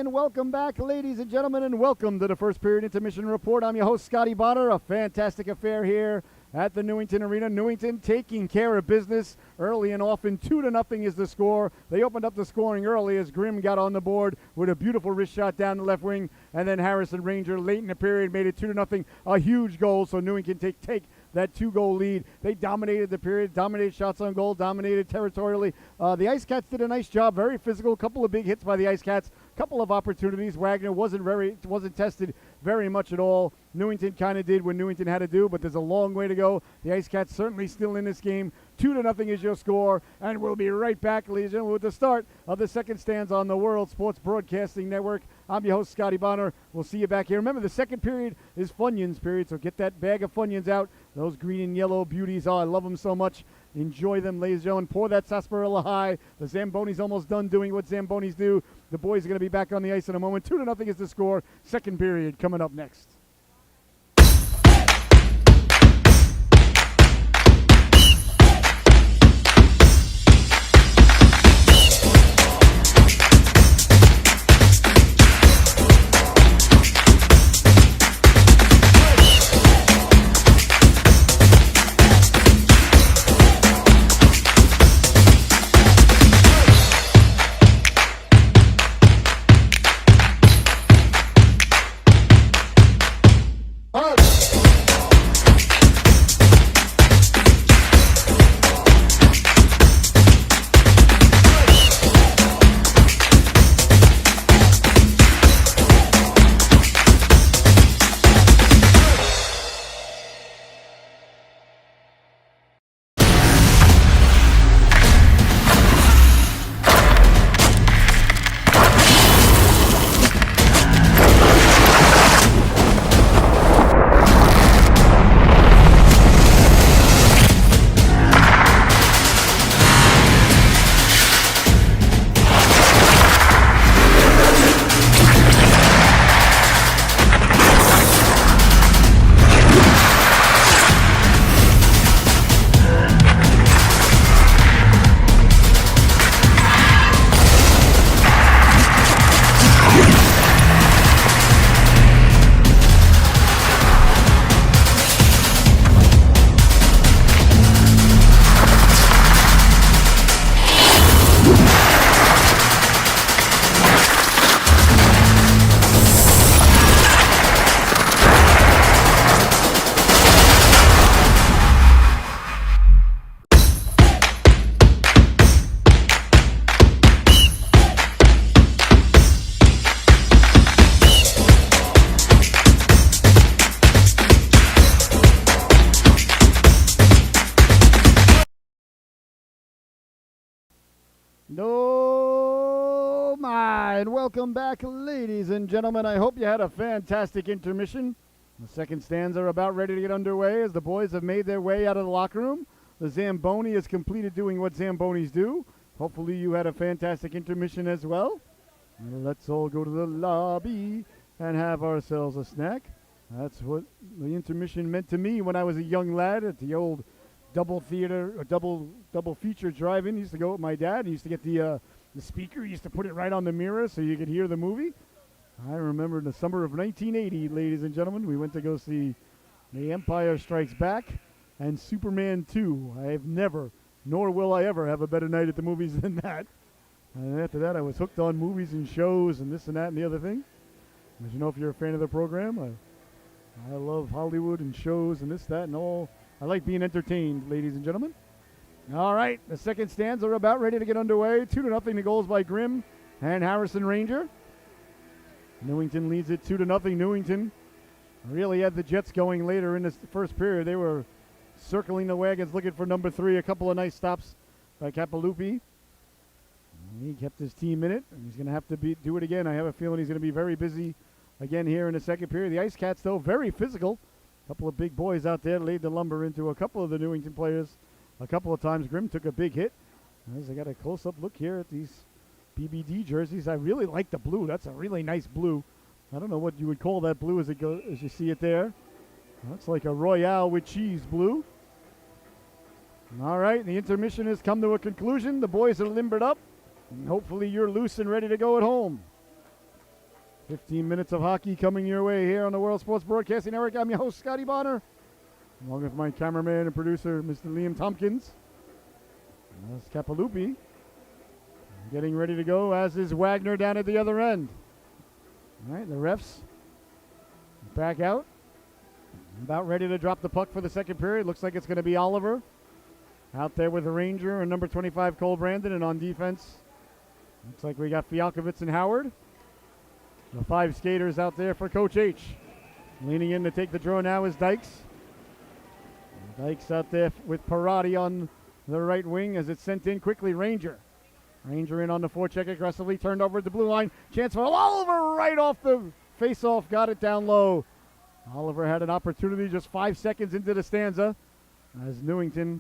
Welcome back, ladies and gentlemen, and welcome to the first period intermission report. I'm your host, Scotty Bonner. A fantastic affair here at the Newington Arena. Newington taking care of business early and often. 2-0 is the score. They opened up the scoring early as Grimm got on the board with a beautiful wrist shot down the left wing, and then Harrison Ranger late in the period made it 2-0, a huge goal. So Newington take that 2-goal lead. They dominated the period, dominated shots on goal, dominated territorially. The Ice Cats did a nice job, very physical. A couple of big hits by the Ice Cats. Couple of opportunities. Wagner wasn't tested very much at all. Newington kind of did what Newington had to do, but there's a long way to go. The Ice Cats certainly still in this game. 2-0 is your score, and we'll be right back, ladies and gentlemen, with the start of the second stands on the World Sports Broadcasting Network. I'm your host, Scotty Bonner. We'll see you back here. Remember, the second period is Funyuns period, so get that bag of Funyuns out. Those green and yellow beauties, oh, I love them so much. Enjoy them, ladies and gentlemen. Pour that sarsaparilla high. The Zamboni's almost done doing what Zambonis do. The boys are going to be back on the ice in a moment. 2-0 is the score. Second period coming up next. Oh my, and welcome back, ladies and gentlemen. I hope you had a fantastic intermission. The second stanza are about ready to get underway as the boys have made their way out of the locker room. The Zamboni has completed doing what Zambonis do. Hopefully you had a fantastic intermission as well. And let's all go to the lobby and have ourselves a snack. That's what the intermission meant to me when I was a young lad at the old double theater, or double feature drive-in. Used to go with my dad. He used to get the speaker. He used to put it right on the mirror so you could hear the movie. I remember in the summer of 1980, ladies and gentlemen, we went to go see The Empire Strikes Back and Superman 2. I have never, nor will I ever, have a better night at the movies than that. And after that, I was hooked on movies and shows and this and that and the other thing. As you know, if you're a fan of the program, I love Hollywood and shows and this, that, and all. I like being entertained, ladies and gentlemen. All right, the second stanza are about ready to get underway. 2-0 to goals by Grimm and Harrison Ranger. Newington leads it 2-0. Newington really had the Jets going later in this first period. They were circling the wagons looking for number 3. A couple of nice stops by Capalupi. He kept his team in it, and he's going to have to do it again. I have a feeling he's going to be very busy again here in the second period. The Ice Cats, though, very physical. A couple of big boys out there laid the lumber into a couple of the Newington players. A couple of times Grimm took a big hit. As I got a close-up look here at these BBD jerseys, I really like the blue. That's a really nice blue. I don't know what you would call that blue as you see it there. Looks like a Royale with cheese blue. All right, the intermission has come to a conclusion. The boys are limbered up, and hopefully you're loose and ready to go at home. 15 minutes of hockey coming your way here on the World Sports Broadcasting Network. I'm your host, Scotty Bonner, along with my cameraman and producer, Mr. Liam Tompkins. That's Capalupi getting ready to go, as is Wagner down at the other end. All right, the refs back out. About ready to drop the puck for the second period. Looks like it's going to be Oliver out there with the Ranger and number 25, Cole Brandon. And on defense, looks like we got Fialkovitz and Howard. The 5 skaters out there for Coach H. Leaning in to take the draw now is Dykes. Dykes out there with Parati on the right wing as it's sent in quickly. Ranger in on the forecheck aggressively. Turned over at the blue line. Chance for Oliver right off the face-off. Got it down low. Oliver had an opportunity just 5 seconds into the stanza. As Newington,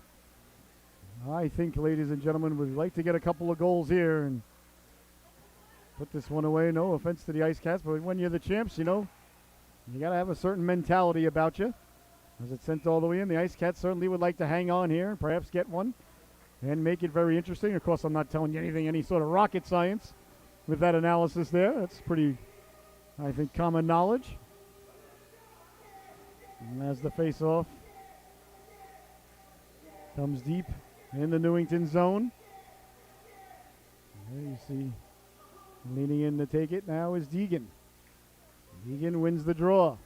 I think, ladies and gentlemen, would like to get a couple of goals here and put this one away. No offense to the Ice Cats, but when you're the champs, you know, you got to have a certain mentality about you. As it's sent all the way in, the Ice Cats certainly would like to hang on here and perhaps get one and make it very interesting. Of course, I'm not telling you anything, any sort of rocket science with that analysis there. That's pretty, I think, common knowledge. And as the face-off comes deep in the Newington zone. There you see, leaning in to take it now is Deegan. Deegan wins the draw.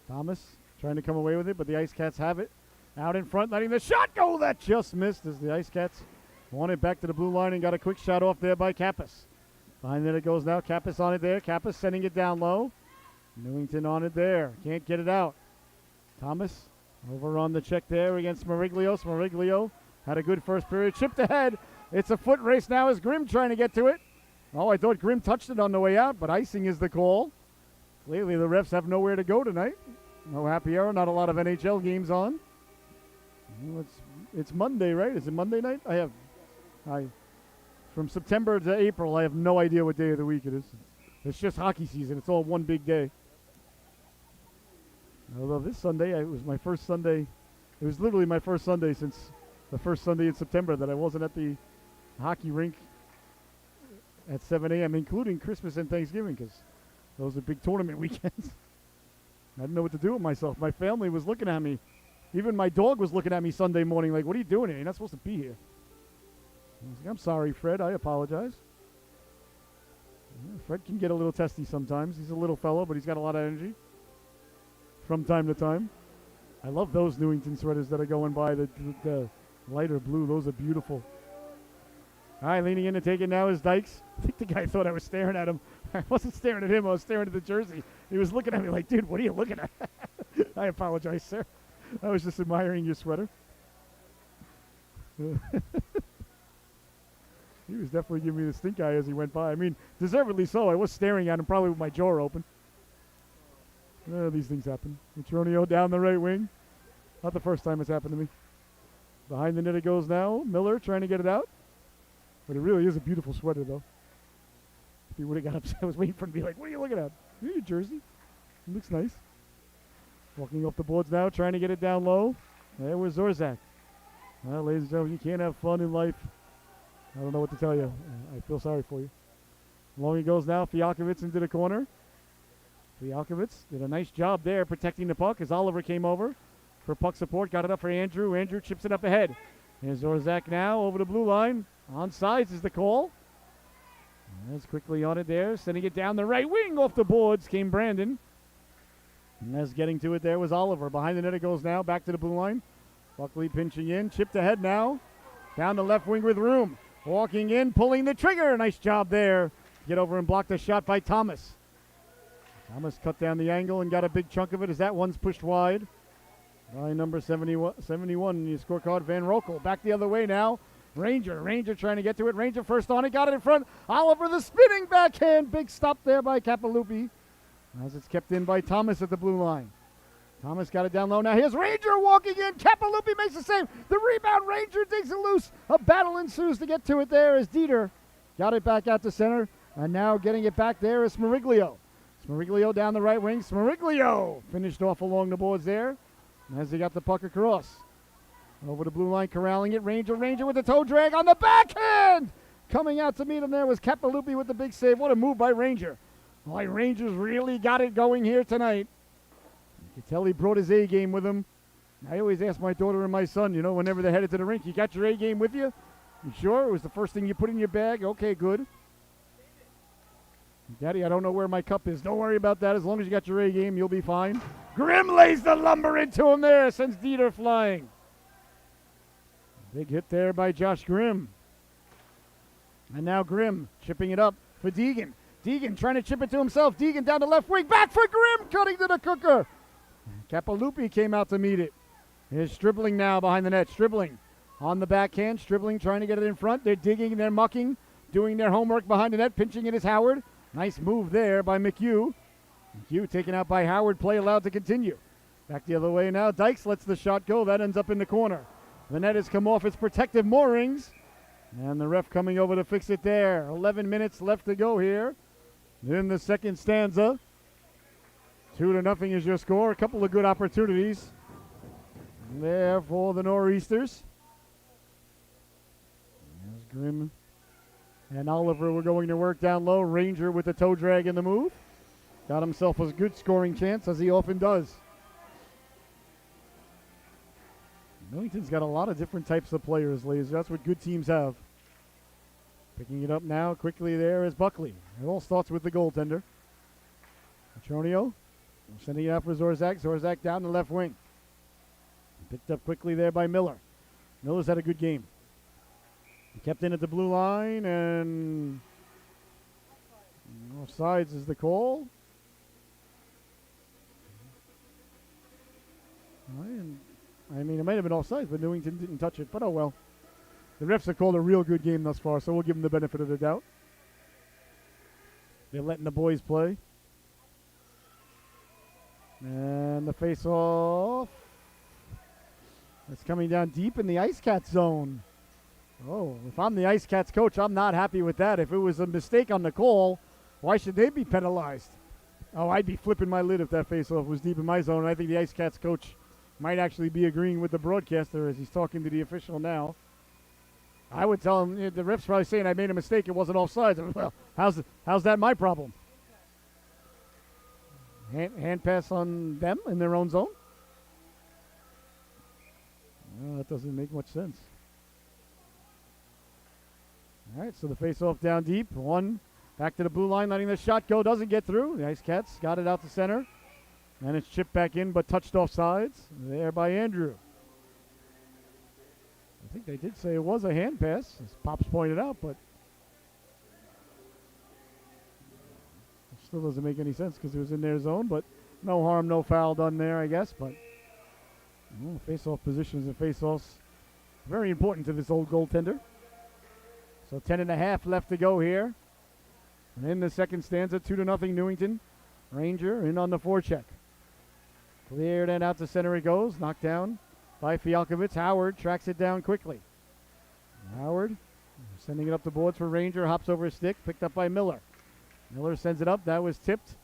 Thomas trying to come away with it, but the Ice Cats have it. Out in front, letting the shot go. That just missed as the Ice Cats won it back to the blue line and got a quick shot off there by Kappas. Behind it goes now. Kappas on it there. Kappas sending it down low. Newington on it there. Can't get it out. Thomas over on the check there against Smariglio. Smariglio had a good first period. Chipped ahead. It's a foot race now as Grimm trying to get to it. Oh, I thought Grimm touched it on the way out, but icing is the call. Clearly the refs have nowhere to go tonight. No happy hour. Not a lot of NHL games on. Well, it's Monday, right? Is it Monday night? From September to April, I have no idea what day of the week it is. It's just hockey season. It's all one big day. Although this Sunday, it was my first Sunday. It was literally my first Sunday since the first Sunday in September that I wasn't at the hockey rink at 7 a.m., including Christmas and Thanksgiving, because those are big tournament weekends. I didn't know what to do with myself. My family was looking at me. Even my dog was looking at me Sunday morning like, what are you doing here? You're not supposed to be here. I was like, I'm sorry, Fred. I apologize. Yeah, Fred can get a little testy sometimes. He's a little fellow, but he's got a lot of energy from time to time. I love those Newington sweaters that are going by, the lighter blue. Those are beautiful. All right, leaning in to take it now is Dykes. I think the guy thought I was staring at him. I wasn't staring at him. I was staring at the jersey. He was looking at me like, dude, what are you looking at? I apologize, sir. I was just admiring your sweater. He was definitely giving me the stink eye as he went by. I mean, deservedly so. I was staring at him, probably with my jaw open. These things happen. Petronio down the right wing. Not the first time it's happened to me. Behind the net it goes now. Miller trying to get it out. But it really is a beautiful sweater, though. If he would have got upset, I was waiting for him to be like, what are you looking at? Your jersey. It looks nice. Walking off the boards now, trying to get it down low. There was Zorzak. Well, ladies and gentlemen, you can't have fun in life. I don't know what to tell you. I feel sorry for you. Along he goes now. Fialkovitz into the corner. Fialkovitz did a nice job there protecting the puck as Oliver came over for puck support. Got it up for Andrew. Andrew chips it up ahead. Here's Zorzak now over the blue line. Onside is the call. That's quickly on it there. Sending it down the right wing off the boards came Brandon. And as getting to it there was Oliver. Behind the net it goes now. Back to the blue line. Buckley pinching in. Chipped ahead now. Down the left wing with room. Walking in. Pulling the trigger. Nice job there. Get over and block the shot by Thomas. Thomas cut down the angle and got a big chunk of it as that one's pushed wide by number 71 in the scorecard, Van Rokel. Back the other way now. Ranger trying to get to it. Ranger first on it. Got it in front. Oliver the spinning backhand. Big stop there by Capilupi as it's kept in by Thomas at the blue line. Thomas got it down low. Now here's Ranger walking in. Capilupi makes the save. The rebound. Ranger digs it loose. A battle ensues to get to it there as Dieter got it back out to center. And now getting it back there is Smariglio. Smariglio down the right wing. Smariglio finished off along the boards there as he got the puck across. Over the blue line, corralling it. Ranger with the toe drag on the backhand. Coming out to meet him there was Capilupi with the big save. What a move by Ranger. Boy, Rangers really got it going here tonight. You can tell he brought his A game with him. I always ask my daughter and my son, whenever they're headed to the rink, you got your A game with you? You sure? It was the first thing you put in your bag? Okay, good. Daddy, I don't know where my cup is. Don't worry about that. As long as you got your A game, you'll be fine. Grimm lays the lumber into him there. Sends Dieter flying. Big hit there by Josh Grimm. And now Grimm chipping it up for Deegan. Deegan trying to chip it to himself. Deegan down the left wing. Back for Grimm. Cutting to the cooker. Capilupi came out to meet it. Here's Stribling now behind the net. Stribling on the backhand. Stribling trying to get it in front. They're digging. They're mucking. Doing their homework behind the net. Pinching it is Howard. Nice move there by McHugh. McHugh taken out by Howard. Play allowed to continue. Back the other way now. Dykes lets the shot go. That ends up in the corner. The net has come off its protective moorings. And the ref coming over to fix it there. 11 minutes left to go here in the second stanza. 2-0 is your score. A couple of good opportunities there for the Nor'easters. There's Grimm and Oliver were going to work down low. Ranger with the toe drag in the move. Got himself a good scoring chance, as he often does. Newington's got a lot of different types of players, ladies. That's what good teams have. Picking it up now quickly there is Buckley. It all starts with the goaltender. Petronio sending it out for Zorzak. Zorzak down the left wing. Picked up quickly there by Miller. Miller's had a good game. He kept in at the blue line, and offsides is the call. I mean, it might have been offsides, but Newington didn't touch it. But oh well. The refs have called a real good game thus far, so we'll give them the benefit of the doubt. They're letting the boys play. And the face-off. It's coming down deep in the Ice Cats zone. Oh, if I'm the Ice Cats coach, I'm not happy with that. If it was a mistake on the call, why should they be penalized? Oh, I'd be flipping my lid if that face-off was deep in my zone. I think the Ice Cats coach might actually be agreeing with the broadcaster as he's talking to the official now. I would tell him, the ref's probably saying I made a mistake, it wasn't offsides. Well, how's that my problem? Hand pass on them in their own zone? Well, that doesn't make much sense. All right, so the face-off down deep. One back to the blue line, letting the shot go. Doesn't get through. The Ice Cats got it out to center. And it's chipped back in, but touched off sides. There by Andrew. I think they did say it was a hand pass, as Pops pointed out, but it still doesn't make any sense because it was in their zone. But no harm, no foul done there, I guess. But face-off positions and face-offs very important to this old goaltender. So 10.5 left to go here. And in the second stanza, 2-0 Newington. Ranger in on the forecheck. Cleared and out to center it goes. Knocked down by Fialkovitz. Howard tracks it down quickly. Howard sending it up the boards for Ranger. Hops over a stick. Picked up by Miller. Miller sends it up. That was tipped.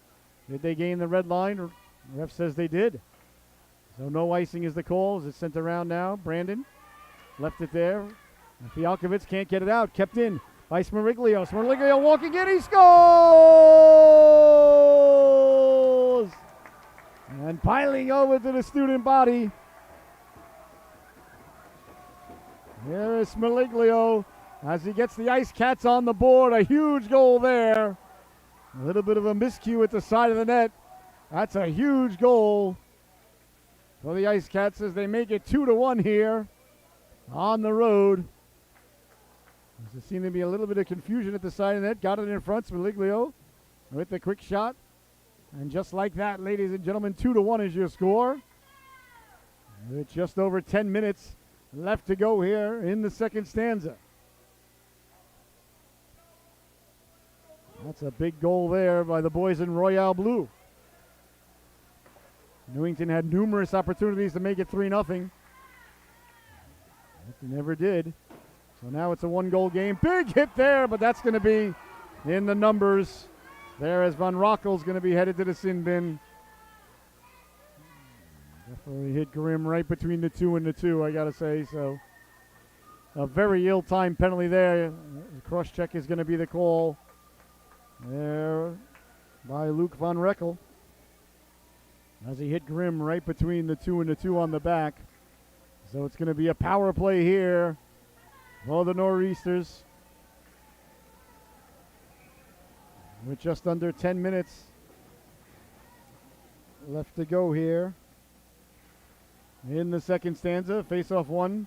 Did they gain the red line? The ref says they did. So no icing is the call. It's sent around now. Brandon left it there. And Fialkovitz can't get it out. Kept in by Smeriglio. Smeriglio walking in. He scores! And piling over to the student body. Here is Smeriglio as he gets the Ice Cats on the board. A huge goal there. A little bit of a miscue at the side of the net. That's a huge goal for the Ice Cats as they make it 2-1 here on the road. There seemed to be a little bit of confusion at the side of the net. Got it in front, Smeriglio with the quick shot. And just like that, ladies and gentlemen, 2-1 is your score. With just over 10 minutes left to go here in the second stanza. That's a big goal there by the boys in Royale Blue. Newington had numerous opportunities to make it 3-0. But they never did. So now it's a one-goal game. Big hit there, but that's going to be in the numbers there as Von Rockel's going to be headed to the sin bin. Definitely hit Grimm right between the 2 and the 2, I got to say. So a very ill-timed penalty there. The cross-check is going to be the call there by Luke Von Reckel as he hit Grimm right between the 2 and the 2 on the back. So it's going to be a power play here for the Nor'easters with just under 10 minutes left to go here in the second stanza. Face-off won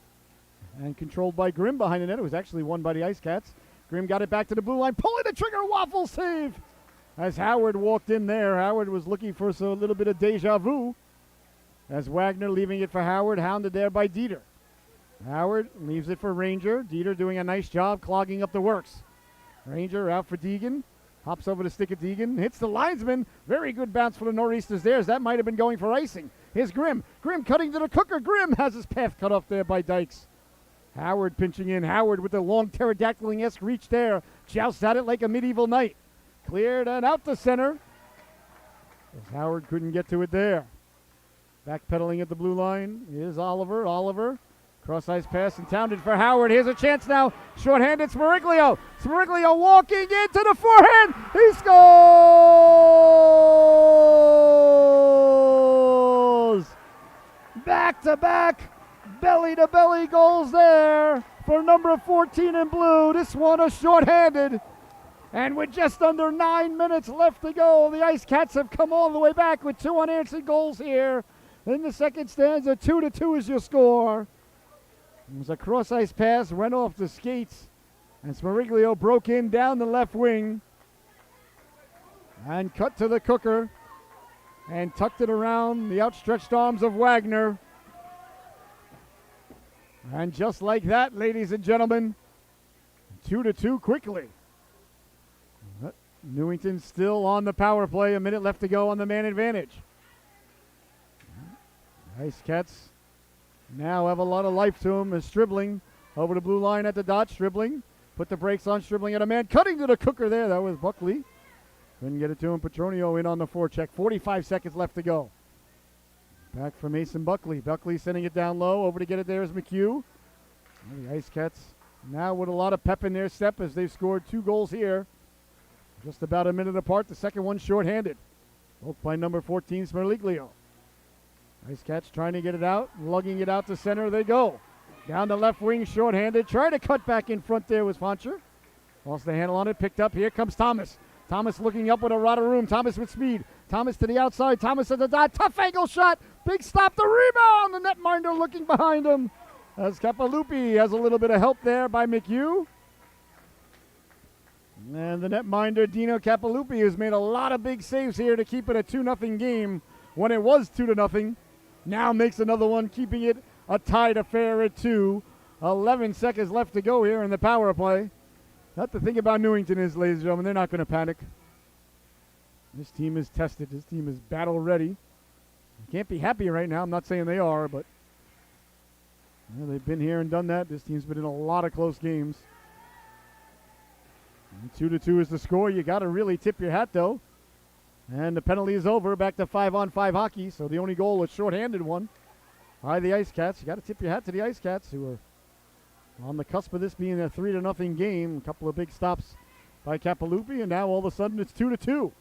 and controlled by Grimm behind the net. It was actually won by the Ice Cats. Grimm got it back to the blue line, pulling the trigger, waffle save as Howard walked in there. Howard was looking for a little bit of deja vu as Wagner leaving it for Howard, hounded there by Dieter. Howard leaves it for Ranger. Dieter doing a nice job clogging up the works. Ranger out for Deegan. Hops over the stick of Deegan. Hits the linesman. Very good bounce for the Nor'easters there, as that might have been going for icing. Here's Grimm. Grimm cutting to the cooker. Grimm has his path cut off there by Dykes. Howard pinching in. Howard with the long pterodactyl-esque reach there. Jousts at it like a medieval knight. Cleared and out the center. As Howard couldn't get to it there. Backpedaling at the blue line is Oliver. Oliver. Cross-ice pass intended for Howard. Here's a chance now. Short-handed Smeriglio. Smeriglio walking into the forehand. He scores! Back-to-back, belly-to-belly goals there for number 14 in blue. This one a short-handed. And with just under 9 minutes left to go, the Ice Cats have come all the way back with 2 unanswered goals here. In the second stanza, 2-2 is your score. It was a cross-ice pass, went off the skates, and Smeriglio broke in down the left wing and cut to the cooker and tucked it around the outstretched arms of Wagner. And just like that, ladies and gentlemen, 2-2 quickly. But Newington still on the power play, a minute left to go on the man advantage. Ice Cats now have a lot of life to him as Stribling over the blue line at the dot. Stribling put the brakes on. Stribling at a man. Cutting to the cooker there. That was Buckley. Couldn't get it to him. Petronio in on the forecheck. 45 seconds left to go. Back for Mason Buckley. Buckley sending it down low. Over to get it there is McHugh. And the Ice Cats now with a lot of pep in their step as they've scored 2 goals here. Just about a minute apart. The second one shorthanded. Both by number 14, Smeriglio. Ice Cats trying to get it out, lugging it out to center. They go. Down the left wing, shorthanded. Trying to cut back in front there was Fancher. Lost the handle on it, picked up. Here comes Thomas. Thomas looking up with a lot of room. Thomas with speed. Thomas to the outside. Thomas at the dot. Tough angle shot. Big stop. The rebound. The netminder looking behind him. As Capalupi has a little bit of help there by McHugh. And the netminder, Dino Capalupi, has made a lot of big saves here to keep it a 2-0 game when it was 2-0. Now makes another one, keeping it a tied affair at 2. 11 seconds left to go here in the power play. That's the thing about Newington is, ladies and gentlemen, they're not going to panic. This team is tested. This team is battle ready. They can't be happy right now. I'm not saying they are, but they've been here and done that. This team's been in a lot of close games. And 2-2 is the score. You got to really tip your hat, though. And the penalty is over. Back to 5-on-5 hockey. So the only goal was shorthanded one by the Ice Cats. You got to tip your hat to the Ice Cats, who are on the cusp of this being a 3-0 game. A couple of big stops by Capiloupi, and now all of a sudden it's 2-2.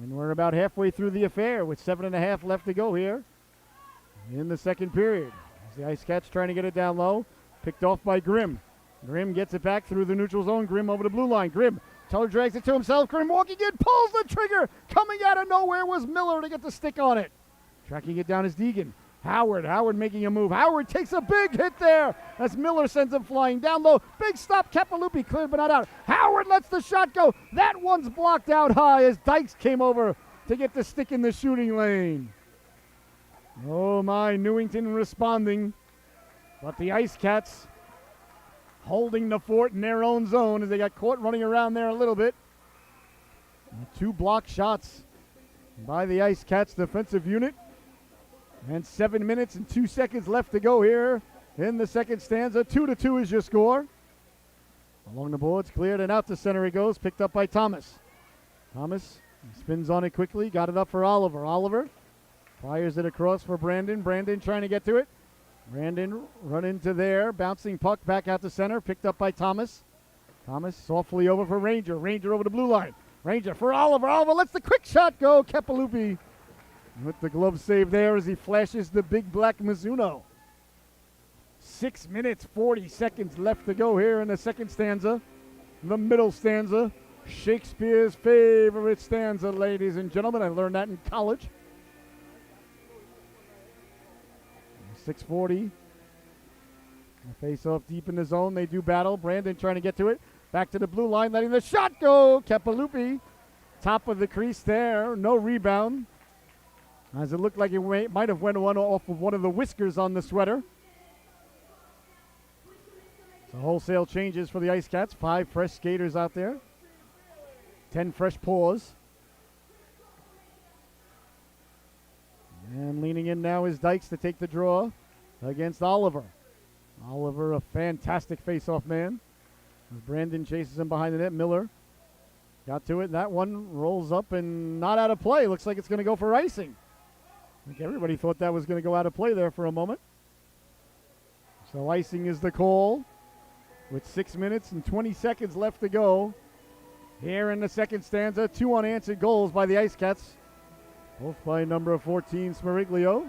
And we're about halfway through the affair with 7.5 left to go here in the second period. As the Ice Cats trying to get it down low. Picked off by Grimm. Grimm gets it back through the neutral zone. Grimm over the blue line. Grimm, Teller drags it to himself. Grimm walking in, pulls the trigger. Coming out of nowhere was Miller to get the stick on it. Tracking it down is Deegan. Howard making a move. Howard takes a big hit there as Miller sends him flying down low. Big stop. Capiloupi cleared but not out. Howard lets the shot go. That one's blocked out high as Dykes came over to get the stick in the shooting lane. Oh my, Newington responding. But the Ice Cats holding the fort in their own zone as they got caught running around there a little bit. And 2 block shots by the Ice Cats defensive unit. And 7 minutes and 2 seconds left to go here in the second stanza. 2-2 is your score. Along the boards, cleared and out to center it goes. Picked up by Thomas. Thomas spins on it quickly. Got it up for Oliver. Oliver fires it across for Brandon. Brandon trying to get to it. Brandon run into there. Bouncing puck back out to center. Picked up by Thomas. Thomas softly over for Ranger. Ranger over the blue line. Ranger for Oliver. Oliver lets the quick shot go. Capiloupi with the glove save there as he flashes the big black Mizuno. 6 minutes, 40 seconds left to go here in the second stanza. The middle stanza. Shakespeare's favorite stanza, ladies and gentlemen. I learned that in college. 6:40. Face off deep in the zone. They do battle. Brandon trying to get to it. Back to the blue line, letting the shot go. Capiloupi, top of the crease there. No rebound. As it looked like it might have went off of one of the whiskers on the sweater. So wholesale changes for the Ice Cats. 5 fresh skaters out there. 10 fresh paws. And leaning in now is Dykes to take the draw against Oliver. Oliver, a fantastic face-off man. As Brandon chases him behind the net. Miller got to it. That one rolls up and not out of play. Looks like it's going to go for icing. I think everybody thought that was going to go out of play there for a moment. So icing is the call with 6 minutes and 20 seconds left to go. Here in the second stanza, 2 unanswered goals by the Ice Cats. Both by number 14, Smeriglio.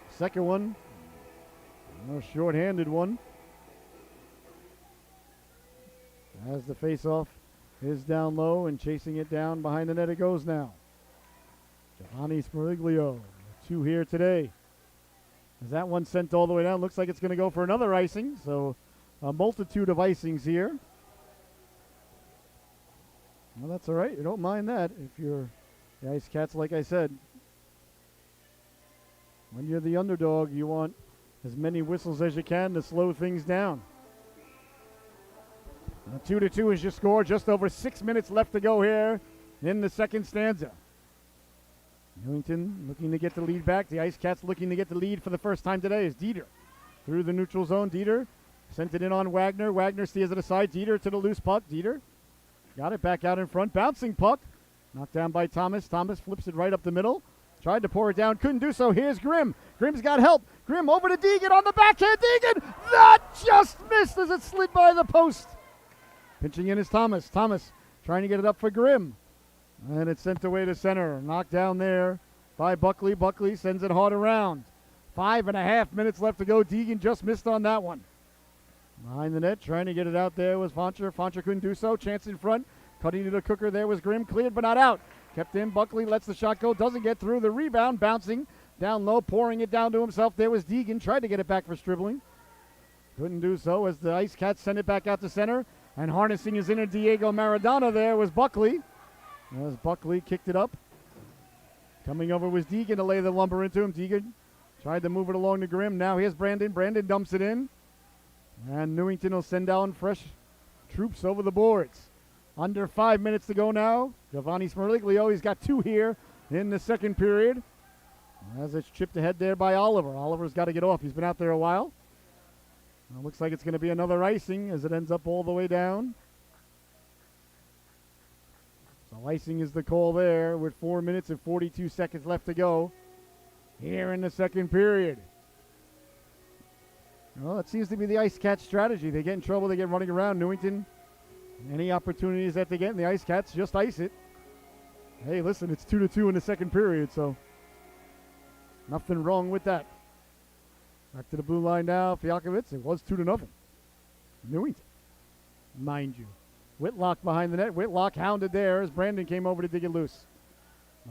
Second one, a short-handed one. As the face-off is down low and chasing it down behind the net it goes now. Giovanni Smeriglio, 2 here today. As that one sent all the way down, looks like it's going to go for another icing. So a multitude of icings here. Well, that's all right. You don't mind that if you're the Ice Cats, like I said. When you're the underdog, you want as many whistles as you can to slow things down. 2-2 is your score. Just over 6 minutes left to go here in the second stanza. Newington looking to get the lead back. The Ice Cats looking to get the lead for the first time today is Dieter. Through the neutral zone, Dieter sent it in on Wagner. Wagner steers it aside. Dieter to the loose puck. Dieter got it back out in front. Bouncing puck. Knocked down by Thomas. Thomas flips it right up the middle. Tried to pour it down. Couldn't do so. Here's Grimm. Grimm's got help. Grimm over to Deegan on the backhand. Deegan! That just missed as it slid by the post. Pinching in is Thomas. Thomas trying to get it up for Grimm. And it's sent away to center. Knocked down there by Buckley. Buckley sends it hard around. 5.5 minutes left to go. Deegan just missed on that one. Behind the net, trying to get it out there was Foncher. Foncher couldn't do so. Chance in front. Cutting to the cooker there was Grimm. Cleared but not out. Kept in. Buckley lets the shot go. Doesn't get through. The rebound bouncing down low. Pouring it down to himself. There was Deegan. Tried to get it back for Stribling. Couldn't do so as the Ice Cats send it back out to center. And harnessing his inner Diego Maradona there was Buckley. As Buckley kicked it up. Coming over was Deegan to lay the lumber into him. Deegan tried to move it along to Grimm. Now here's Brandon. Brandon dumps it in. And Newington will send down fresh troops over the boards. Under 5 minutes to go now. Giovanni Smerliglio, he's got 2 here in the second period. As it's chipped ahead there by Oliver. Oliver's got to get off. He's been out there a while. Looks like it's going to be another icing as it ends up all the way down. So icing is the call there with 4 minutes and 42 seconds left to go here in the second period. Well, it seems to be the Ice Cats strategy. They get in trouble, they get running around. Newington, any opportunities that they get in the Ice Cats, just ice it. Hey, listen, it's 2-2 in the second period, so nothing wrong with that. Back to the blue line now, Fiakovic. It was 2-0. Newington, mind you. Whitlock behind the net. Whitlock hounded there as Brandon came over to dig it loose.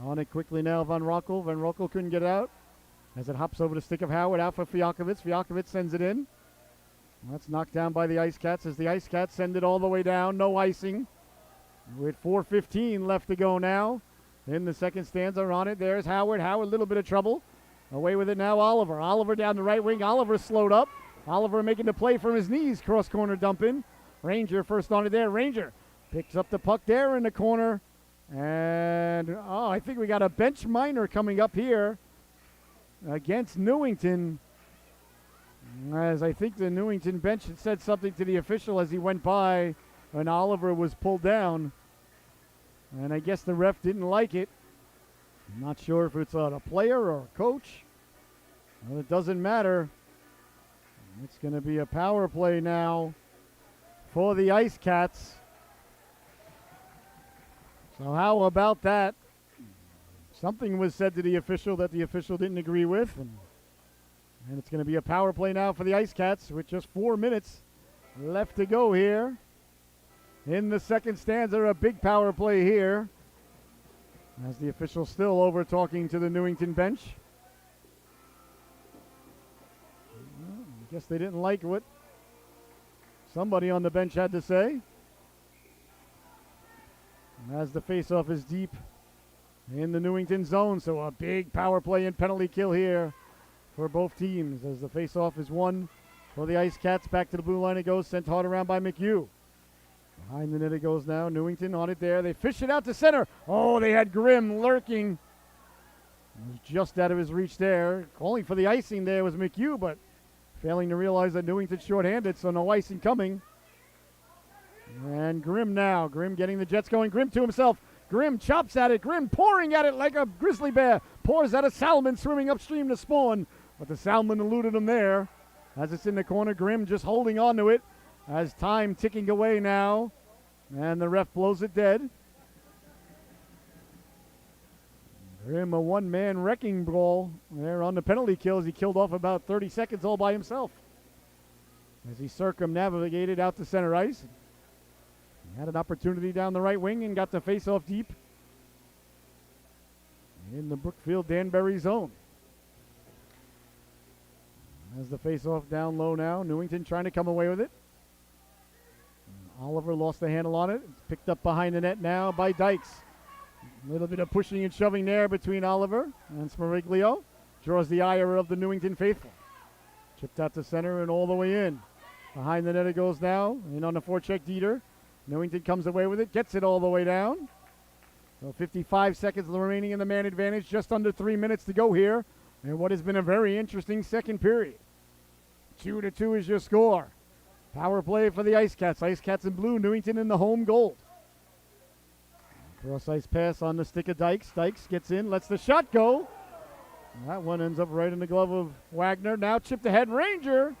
On it quickly now, Van Rockel. Van Rockel couldn't get out as it hops over the stick of Howard. Out for Fiakovic. Fiakovic sends it in. That's knocked down by the Ice Cats as the Ice Cats send it all the way down. No icing. With 4:15 left to go now. In the second stanza on it, there's Howard. Howard, a little bit of trouble. Away with it now, Oliver. Oliver down the right wing. Oliver slowed up. Oliver making the play from his knees. Cross corner dump in. Ranger first on it there. Ranger picks up the puck there in the corner. And, I think we got a bench minor coming up here against Newington. As I think the Newington bench had said something to the official as he went by when Oliver was pulled down. And I guess the ref didn't like it. I'm not sure if it's a player or a coach. Well, it doesn't matter. It's going to be a power play now for the Ice Cats. So how about that? Something was said to the official that the official didn't agree with. And it's going to be a power play now for the Ice Cats with just 4 minutes left to go here. In the second stanza, a big power play here. As the official still over talking to the Newington bench. Well, I guess they didn't like what somebody on the bench had to say. And as the faceoff is deep in the Newington zone, so a big power play and penalty kill here for both teams. As the faceoff is won for the Ice Cats, back to the blue line it goes, sent hard around by McHugh. Behind the net it goes now. Newington on it there. They fish it out to center. Oh, they had Grimm lurking. It was just out of his reach there. Calling for the icing there was McHugh, but failing to realize that Newington's shorthanded, so no icing coming. And Grimm now. Grimm getting the Jets going. Grimm to himself. Grimm chops at it. Grimm pouring at it like a grizzly bear. Pours at a salmon swimming upstream to spawn. But the salmon eluded him there. As it's in the corner, Grimm just holding on to it. As time ticking away now, and the ref blows it dead. Grimm, a one-man wrecking ball there on the penalty kills. He killed off about 30 seconds all by himself as he circumnavigated out to center ice. He had an opportunity down the right wing and got the face-off deep in the Brookfield-Danbury zone. As the face-off down low now, Newington trying to come away with it. Oliver lost the handle on it. It's picked up behind the net now by Dykes. A little bit of pushing and shoving there between Oliver and Smeriglio. Draws the ire of the Newington faithful. Chipped out to center and all the way in. Behind the net it goes now. In on the forecheck, Dieter. Newington comes away with it. Gets it all the way down. So 55 seconds remaining in the man advantage. Just under 3 minutes to go here. And what has been a very interesting second period. 2-2 is your score. Power play for the Ice Cats. Ice Cats in blue, Newington in the home gold. Cross ice pass on the stick of Dykes. Dykes gets in, lets the shot go. That one ends up right in the glove of Wagner. Now chipped ahead, Ranger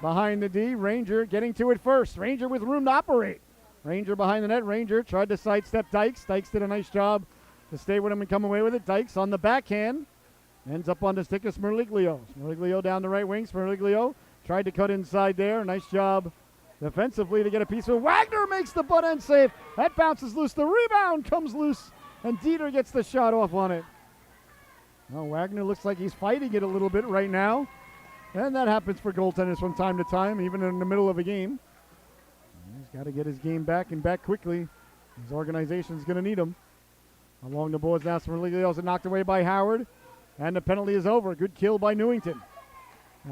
behind the D. Ranger getting to it first. Ranger with room to operate. Ranger behind the net. Ranger tried to sidestep Dykes. Dykes did a nice job to stay with him and come away with it. Dykes on the backhand. Ends up on the stick of Smerliglio. Smerliglio down the right wing. Smerliglio tried to cut inside there. Nice job defensively to get a piece of it. Wagner makes the butt end save. That bounces loose. The rebound comes loose, and Dieter gets the shot off on it. Well, Wagner looks like he's fighting it a little bit right now, and that happens for goaltenders from time to time, even in the middle of a game. He's got to get his game back and back quickly. His organization's going to need him. Along the boards now, Smerliglio's knocked away by Howard, and the penalty is over. Good kill by Newington.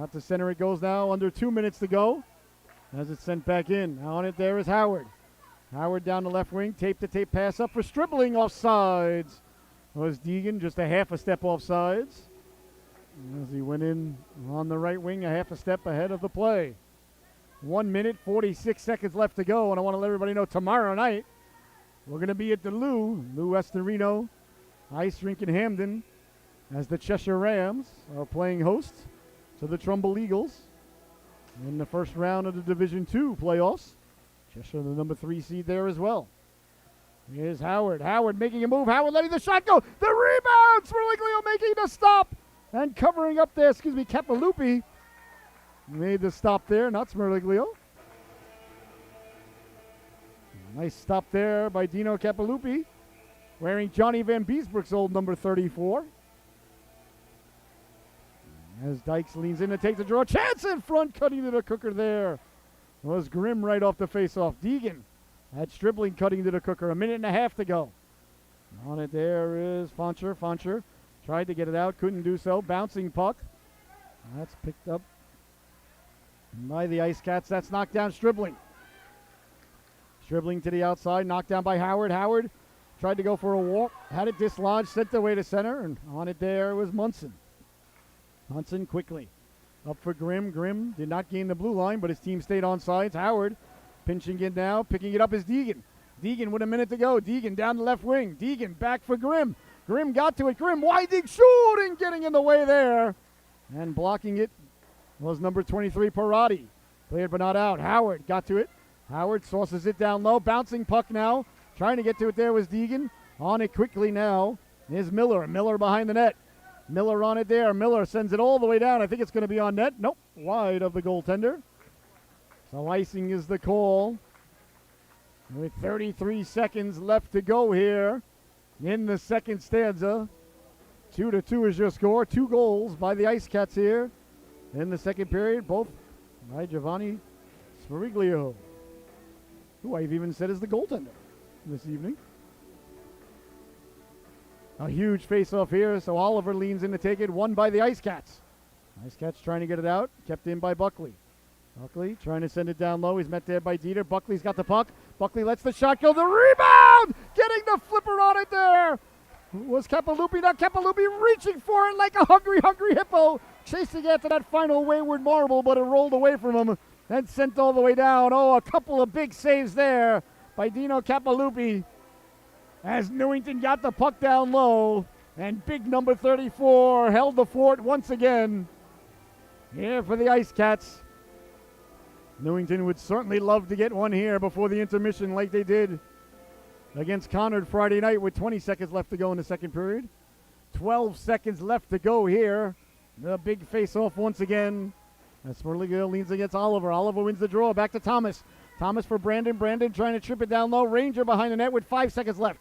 Out to center it goes now, under 2 minutes to go. as it's sent back in. On it there is Howard. Howard down the left wing. Tape-to-tape pass up for Stribling. Offsides. Was Deegan just a half a step offsides as he went in on the right wing a half a step ahead of the play. 1 minute, 46 seconds left to go, and I want to let everybody know tomorrow night we're going to be at the Lou Estorino Ice Rink in Hamden as the Cheshire Rams are playing host to the Trumbull Eagles in the first round of the Division II playoffs. Cheshire, the number 3 seed there as well. Here's Howard. Howard making a move. Howard letting the shot go. The rebound! Smerliglio making the stop and covering up there. Capalupi made the stop there, not Smerliglio. Nice stop there by Dino Capalupi, wearing Johnny Van Beesbrook's old number 34. As Dykes leans in to take the draw. Chance in front, cutting to the cooker there. Was Grimm right off the face-off. Deegan had Stribling cutting to the cooker. 1.5 minutes to go. On it there is Fancher. Fancher tried to get it out, couldn't do so. Bouncing puck. That's picked up by the Ice Cats. That's knocked down Stribling. Stribling to the outside, knocked down by Howard. Howard tried to go for a walk, had it dislodged, sent away to center, and on it there was Munson. Munson quickly up for Grimm. Grimm did not gain the blue line, but his team stayed on sides. Howard pinching it now, picking it up is Deegan. Deegan with 1 minute to go. Deegan down the left wing. Deegan back for Grimm. Grimm got to it. Grimm winding, shooting, getting in the way there. And blocking it was number 23, Parati. Cleared but not out. Howard got to it. Howard sauces it down low. Bouncing puck now. Trying to get to it there was Deegan. On it quickly now is Miller. Miller behind the net. Miller on it there. Miller sends it all the way down. I think it's going to be on net. Nope. Wide of the goaltender. So icing is the call. With 33 seconds left to go here in the second stanza. 2-2 is your score. 2 goals by the Ice Cats here in the second period. Both by Giovanni Smeriglio, who I've even said is the goaltender this evening. A huge face-off here, so Oliver leans in to take it. Won by the Ice Cats. Ice Cats trying to get it out. Kept in by Buckley. Buckley trying to send it down low. He's met there by Dieter. Buckley's got the puck. Buckley lets the shot go. The rebound! Getting the flipper on it there was Capalupi. Now Capalupi reaching for it like a hungry hippo. Chasing after that final wayward marble, but it rolled away from him and sent all the way down. Oh, a couple of big saves there by Dino Capalupi as Newington got the puck down low. And big number 34 held the fort once again here for the Ice Cats. Newington would certainly love to get one here before the intermission like they did against Conard Friday night with 20 seconds left to go in the second period. 12 seconds left to go here. The big face-off once again. As Smerliglio leans against Oliver. Oliver wins the draw. Back to Thomas. Thomas for Brandon. Brandon trying to trip it down low. Ranger behind the net with 5 seconds left.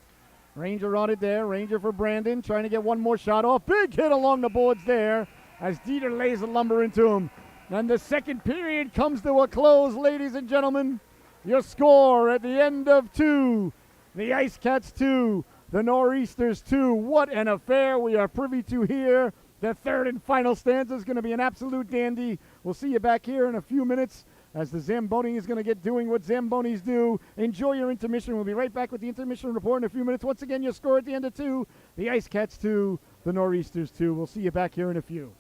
Ranger on it there. Ranger for Brandon. Trying to get one more shot off. Big hit along the boards there as Dieter lays the lumber into him. And the second period comes to a close, ladies and gentlemen. Your score at the end of 2. The Ice Cats 2. The Nor'easters 2. What an affair we are privy to here. The third and final stanza is going to be an absolute dandy. We'll see you back here in a few minutes as the Zamboni is going to get doing what Zambonis do. Enjoy your intermission. We'll be right back with the intermission report in a few minutes. Once again, your score at the end of 2. The Ice Cats 2. The Nor'easters 2. We'll see you back here in a few.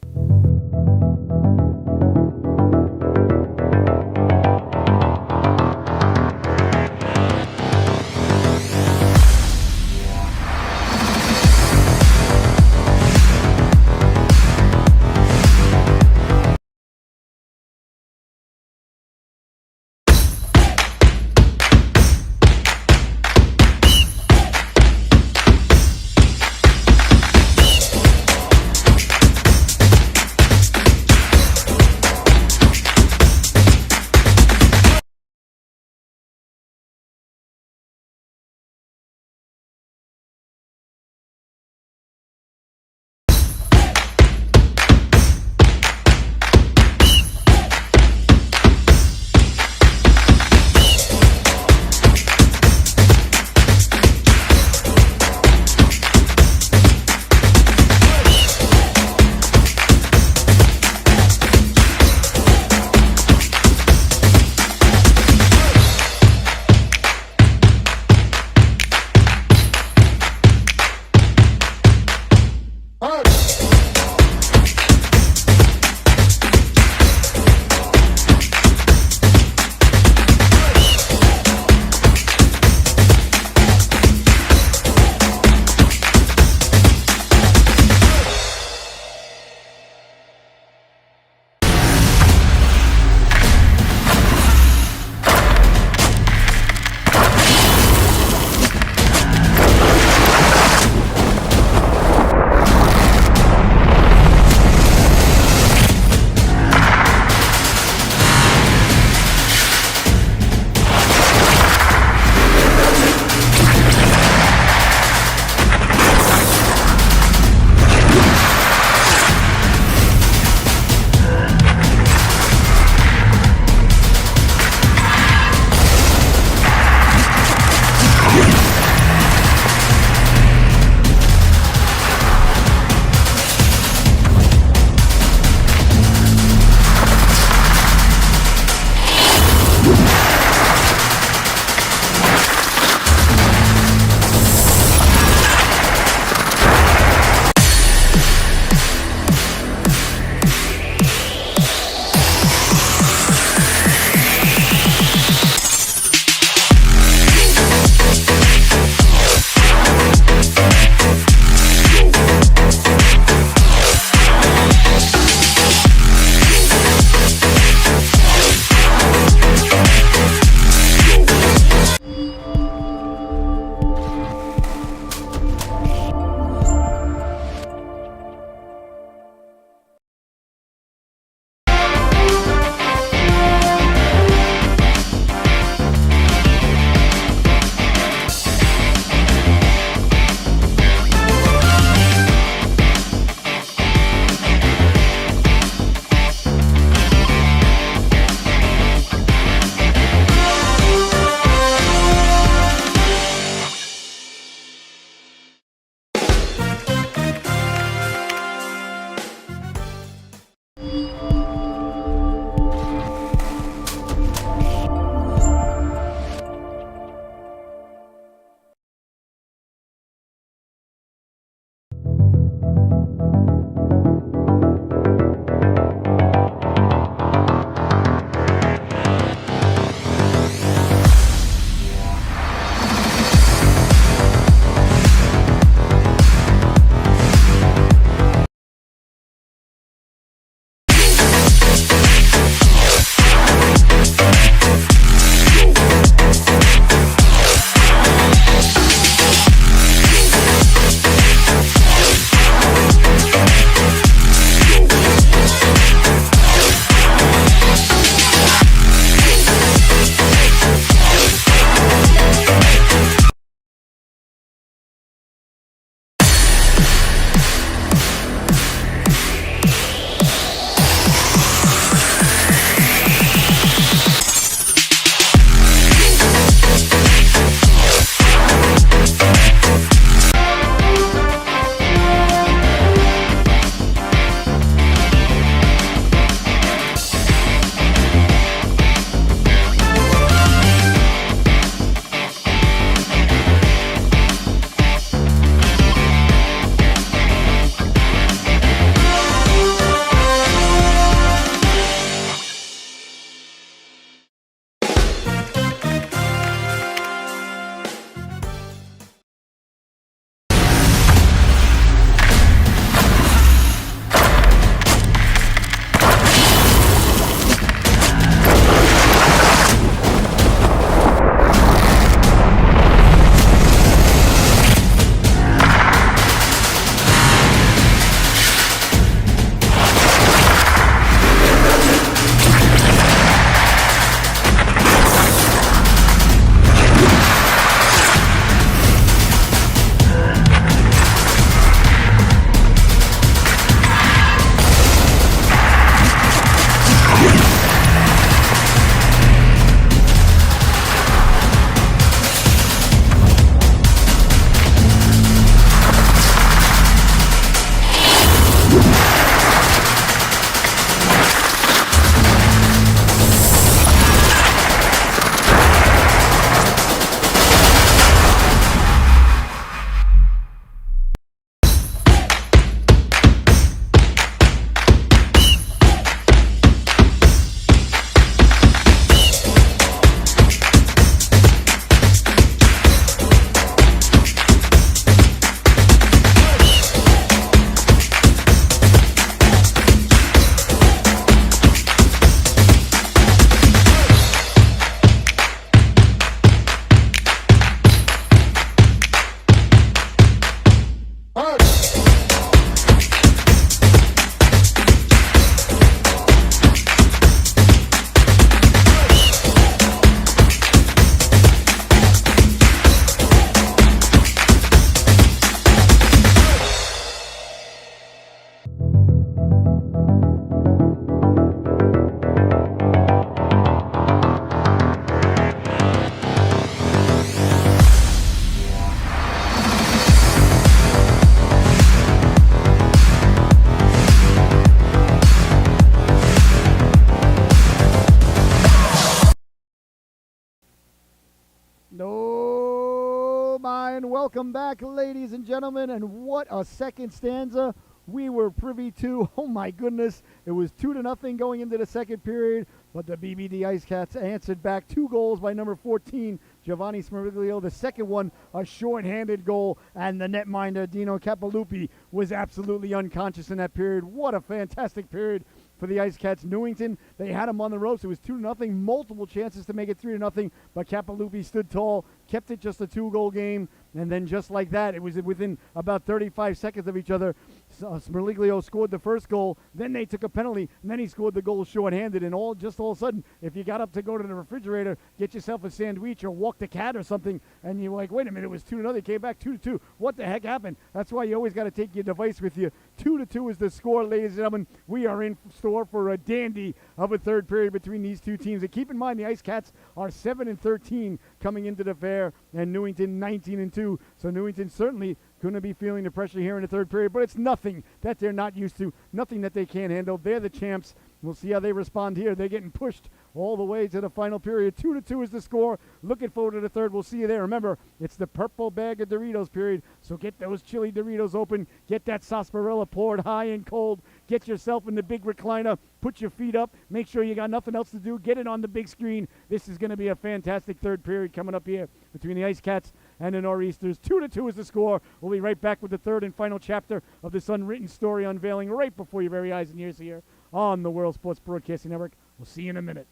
No, mine. Welcome back, ladies and gentlemen, and what a second stanza we were privy to. Oh my goodness, it was 2-0 going into the second period, but the BBD Wildcats answered back 2 goals by number 14, Giovanni Smeriglio. The second one, a short-handed goal, and the netminder, Dino Capalupi, was absolutely unconscious in that period. What a fantastic period for the Wildcats. Newington, they had him on the ropes. It was 2-0, multiple chances to make it 3-0, but Capalupi stood tall, kept it just a 2-goal game, and then just like that, it was within about 35 seconds of each other. Smerliglio scored the first goal, then they took a penalty, and then he scored the goal short-handed, and all of a sudden, if you got up to go to the refrigerator, get yourself a sandwich or walk the cat or something, and you're like, wait a minute, it was 2-0, they came back 2-2. What the heck happened? That's why you always got to take your device with you. 2-2 is the score, ladies and gentlemen. We are in store for a dandy of a third period between these two teams. And keep in mind, the Wildcats are 7-13 coming into the fair, and Newington 19-2. So Newington certainly going to be feeling the pressure here in the third period, but it's nothing that they're not used to, nothing that they can't handle. They're the champs. We'll see how they respond here. They're getting pushed all the way to the final period. 2-2 is the score. Looking forward to the third. We'll see you there. Remember, it's the purple bag of Doritos period, so get those chili Doritos open. Get that sarsaparilla poured high and cold. Get yourself in the big recliner. Put your feet up. Make sure you got nothing else to do. Get it on the big screen. This is going to be a fantastic third period coming up here between the Wildcats and the Nor'easters. 2-2 is the score. We'll be right back with the third and final chapter of this unwritten story unveiling right before your very eyes and ears here on the World Sports Broadcasting Network. We'll see you in a minute.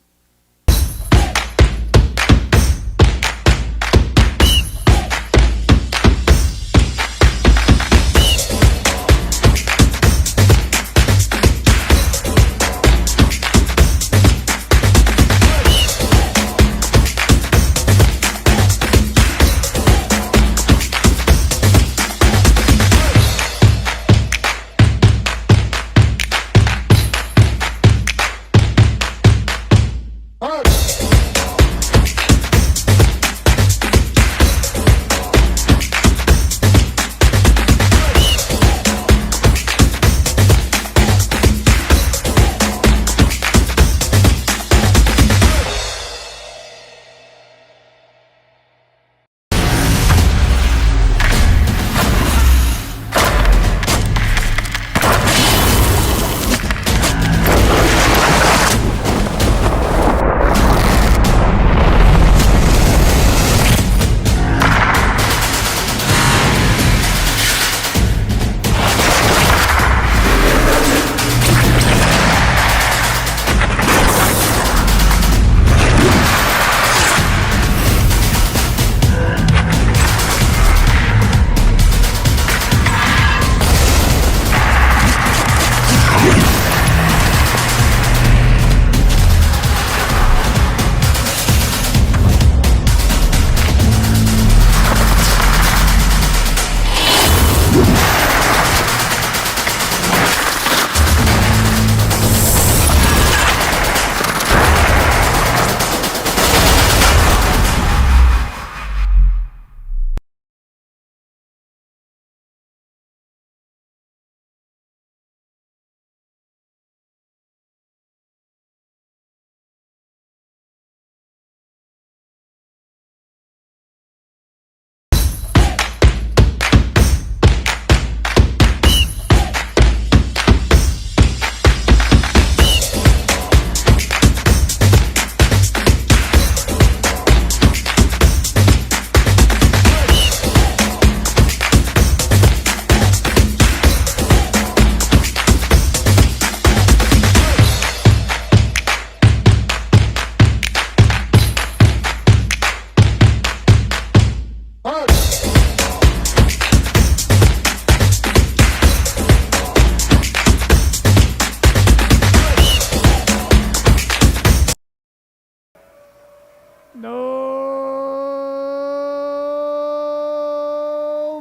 No,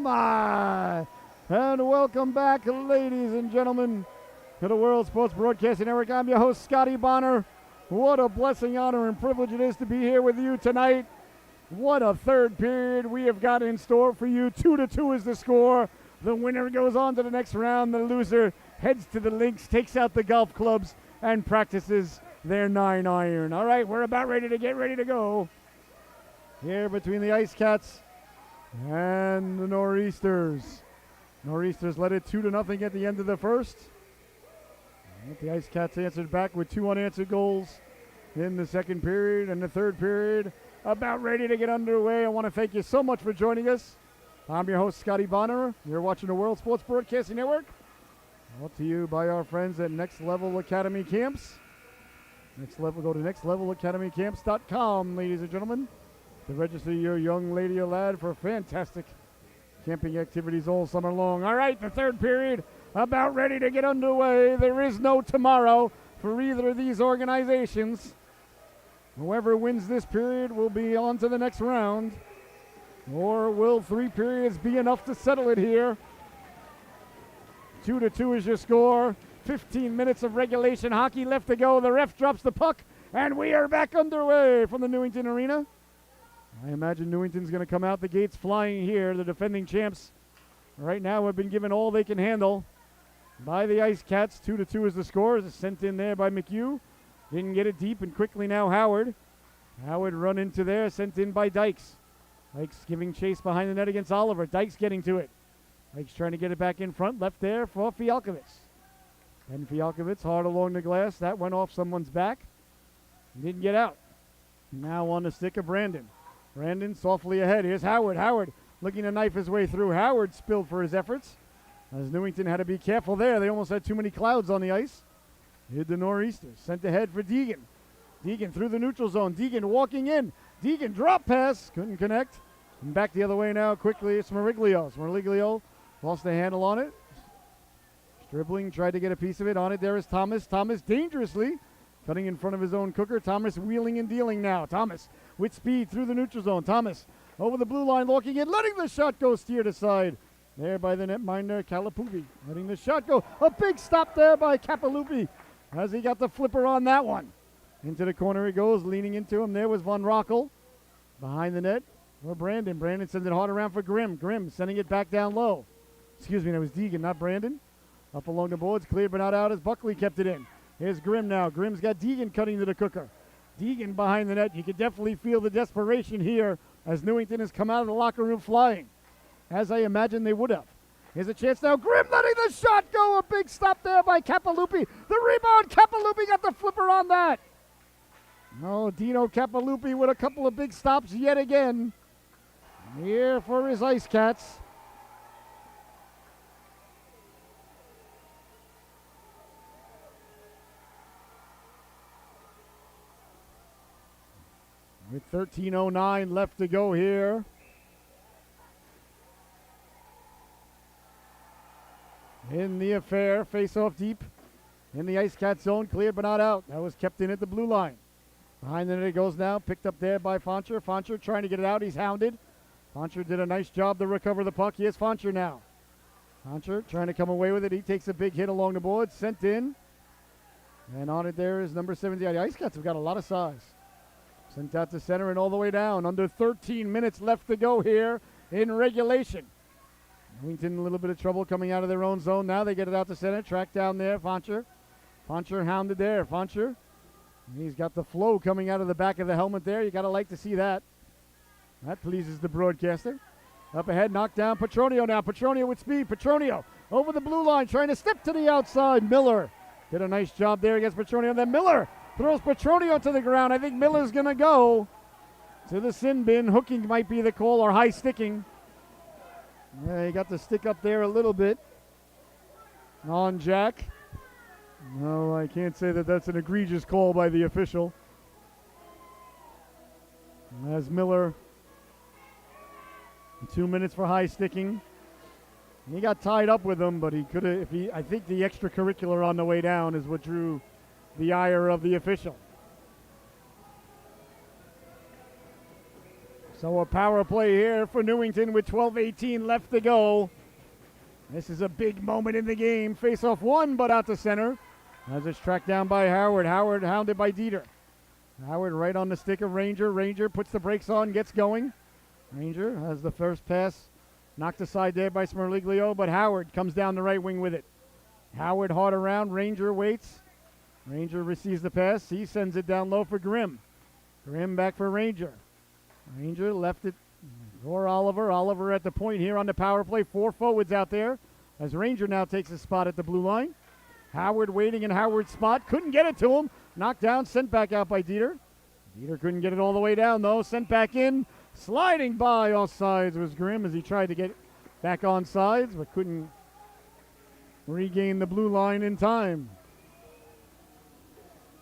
my. And welcome back, ladies and gentlemen, to the World Sports Broadcasting Network. I'm your host, Scotty Bonner. What a blessing, honor, and privilege it is to be here with you tonight. What a third period we have got in store for you. 2-2 is the score. The winner goes on to the next round. The loser heads to the links, takes out the golf clubs, and practices their 9-iron. All right, we're about ready to get ready to go. here between the Ice Cats and the Nor'easters. Nor'easters led it 2-0 at the end of the first. But the Ice Cats answered back with 2 unanswered goals in the second period, and the third period about ready to get underway. I want to thank you so much for joining us. I'm your host, Scotty Bonner. You're watching the World Sports Broadcasting Network, brought to you by our friends at Next Level Academy Camps. Go to nextlevelacademycamps.com, ladies and gentlemen, to register your young lady or lad for fantastic camping activities all summer long. All right, the third period about ready to get underway. There is no tomorrow for either of these organizations. Whoever wins this period will be on to the next round. Or will 3 periods be enough to settle it here? 2-2 is your score. 15 minutes of regulation hockey left to go. The ref drops the puck, and we are back underway from the Newington Arena. I imagine Newington's going to come out the gates flying here. The defending champs right now have been given all they can handle by the Ice Cats. 2-2 is the score. It's sent in there by McHugh. Didn't get it deep, and quickly now Howard. Howard run into there, sent in by Dykes. Dykes giving chase behind the net against Oliver. Dykes getting to it. Dykes trying to get it back in front. Left there for Fialkovitz. And Fialkovitz hard along the glass. That went off someone's back. Didn't get out. Now on the stick of Brandon. Brandon softly ahead. Here's Howard. Howard looking to knife his way through. Howard spilled for his efforts, as Newington had to be careful there. They almost had too many clouds on the ice. Hit the Nor'easters. Sent ahead for Deegan. Deegan through the neutral zone. Deegan walking in. Deegan drop pass. Couldn't connect. And back the other way now quickly. It's Smariglio. Smariglio lost the handle on it. Dribbling, tried to get a piece of it. On it there is Thomas. Thomas dangerously cutting in front of his own cooker. Thomas wheeling and dealing now. Thomas with speed through the neutral zone. Thomas over the blue line, looking in, letting the shot go steered aside. There by the netminder, Calapupi. Letting the shot go. A big stop there by Capalupi as he got the flipper on that one. Into the corner he goes, leaning into him. There was Von Rockel behind the net for Brandon. Brandon sends it hard around for Grimm. Grimm sending it back down low. Excuse me, that was Deegan, not Brandon. Up along the boards, cleared but not out as Buckley kept it in. Here's Grimm now. Grimm's got Deegan cutting to the cooker. Deegan behind the net. You can definitely feel the desperation here as Newington has come out of the locker room flying, as I imagine they would have. Here's a chance now. Grimm letting the shot go. A big stop there by Capalupi. The rebound. Capalupi got the flipper on that. No, Dino Capalupi with a couple of big stops yet again. Here for his Ice Cats. With 13:09 left to go here. In the affair, face off deep in the Ice Cat zone, cleared but not out. That was kept in at the blue line. Behind the net it goes now, picked up there by Fancher. Fancher trying to get it out, he's hounded. Fancher did a nice job to recover the puck. Here's Fancher now. Fancher trying to come away with it. He takes a big hit along the board, sent in. And on it there is number 70. The Ice Cats have got a lot of size. Sent out to center and all the way down. Under 13 minutes left to go here in regulation. Newington a little bit of trouble coming out of their own zone. Now they get it out to center. Track down there. Fancher. Fancher hounded there. Fancher. He's got the flow coming out of the back of the helmet there. You got to like to see that. That pleases the broadcaster. Up ahead, knocked down Petronio now. Petronio with speed. Petronio over the blue line, trying to step to the outside. Miller did a nice job there against Petronio. And then Miller throws Petronio to the ground. I think Miller's going to go to the sin bin. Hooking might be the call, or high sticking. Yeah, he got the stick up there a little bit on Jack. No, I can't say that that's an egregious call by the official. As Miller, 2 minutes for high sticking. He got tied up with him, but he could have, I think the extracurricular on the way down is what drew the ire of the official. So a power play here for Newington with 12:18 left to go. This is a big moment in the game. Face-off one, but out to center. As it's tracked down by Howard. Howard hounded by Dieter. Howard right on the stick of Ranger. Ranger puts the brakes on, gets going. Ranger has the first pass knocked aside there by Smerliglio, but Howard comes down the right wing with it. Howard hard around. Ranger waits. Ranger receives the pass. He sends it down low for Grimm. Grimm back for Ranger. Ranger left it for Oliver. Oliver at the point here on the power play. 4 forwards out there as Ranger now takes a spot at the blue line. Howard waiting in Howard's spot. Couldn't get it to him. Knocked down, sent back out by Dieter. Dieter couldn't get it all the way down, though. Sent back in. Sliding by off sides was Grimm as he tried to get back on sides, but couldn't regain the blue line in time.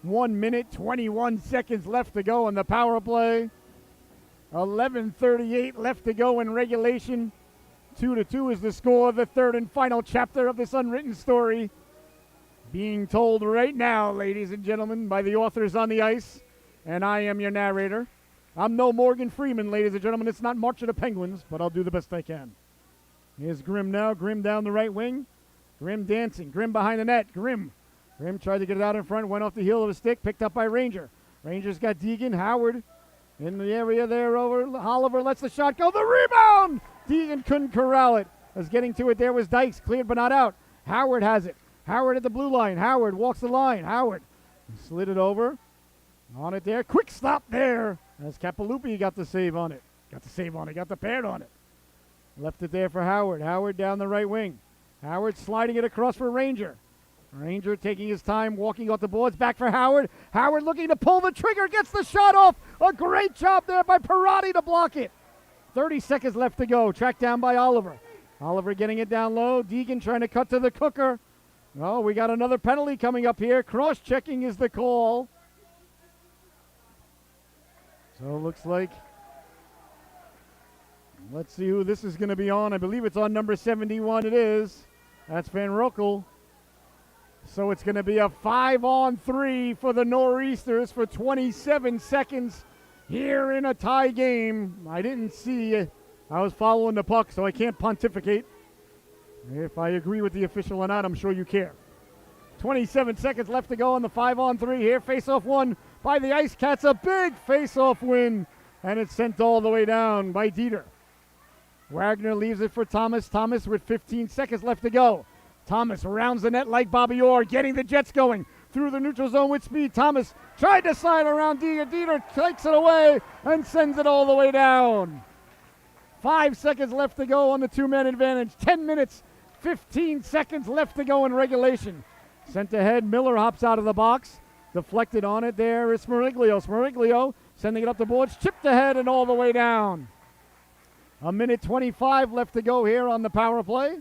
1 minute, 21 seconds left to go on the power play. 11:38 left to go in regulation. 2-2 is the score of the third and final chapter of this unwritten story. Being told right now, ladies and gentlemen, by the authors on the ice, and I am your narrator. I'm no Morgan Freeman, ladies and gentlemen. It's not March of the Penguins, but I'll do the best I can. Here's Grimm now. Grimm down the right wing. Grimm dancing. Grimm behind the net. Grimm tried to get it out in front. Went off the heel of a stick. Picked up by Ranger. Ranger's got Deegan. Howard in the area there over. Oliver lets the shot go. The rebound! Deegan couldn't corral it. As getting to it there was Dykes. Cleared but not out. Howard has it. Howard at the blue line. Howard walks the line. Howard slid it over. On it there. Quick stop there. As Capalupi got the save on it. Got the pad on it. Left it there for Howard. Howard down the right wing. Howard sliding it across for Ranger. Ranger taking his time, walking off the boards. Back for Howard. Howard looking to pull the trigger. Gets the shot off. A great job there by Perotti to block it. 30 seconds left to go. Tracked down by Oliver. Oliver getting it down low. Deegan trying to cut to the cooker. Oh, we got another penalty coming up here. Cross-checking is the call. So it looks like, let's see who this is going to be on. I believe it's on number 71. It is. That's Van Roekel. So it's going to be a 5-on-3 for the Nor'easters for 27 seconds here in a tie game. I didn't see it. I was following the puck, so I can't pontificate. If I agree with the official or not, I'm sure you care. 27 seconds left to go on the 5-on-3 here. Face-off won by the Ice Cats. A big face-off win, and it's sent all the way down by Dieter. Wagner leaves it for Thomas. Thomas with 15 seconds left to go. Thomas rounds the net like Bobby Orr, getting the Jets going through the neutral zone with speed. Thomas tried to slide around Dieter. Dieter takes it away and sends it all the way down. 5 seconds left to go on the two-man advantage. 10 minutes, 15 seconds left to go in regulation. Sent ahead, Miller hops out of the box. Deflected on it there is Smeriglio. Smeriglio sending it up the boards, chipped ahead and all the way down. 1:25 left to go here on the power play.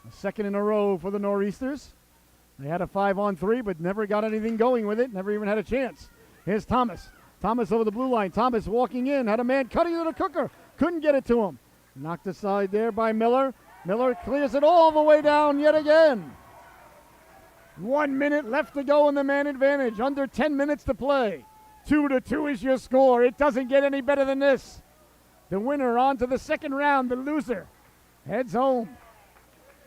A second in a row for the Nor'easters. They had a 5-on-3, but never got anything going with it. Never even had a chance. Here's Thomas. Thomas over the blue line. Thomas walking in. Had a man cutting to the cooker. Couldn't get it to him. Knocked aside there by Miller. Miller clears it all the way down yet again. 1 minute left to go in the man advantage. Under 10 minutes to play. 2-2 is your score. It doesn't get any better than this. The winner on to the second round. The loser heads home.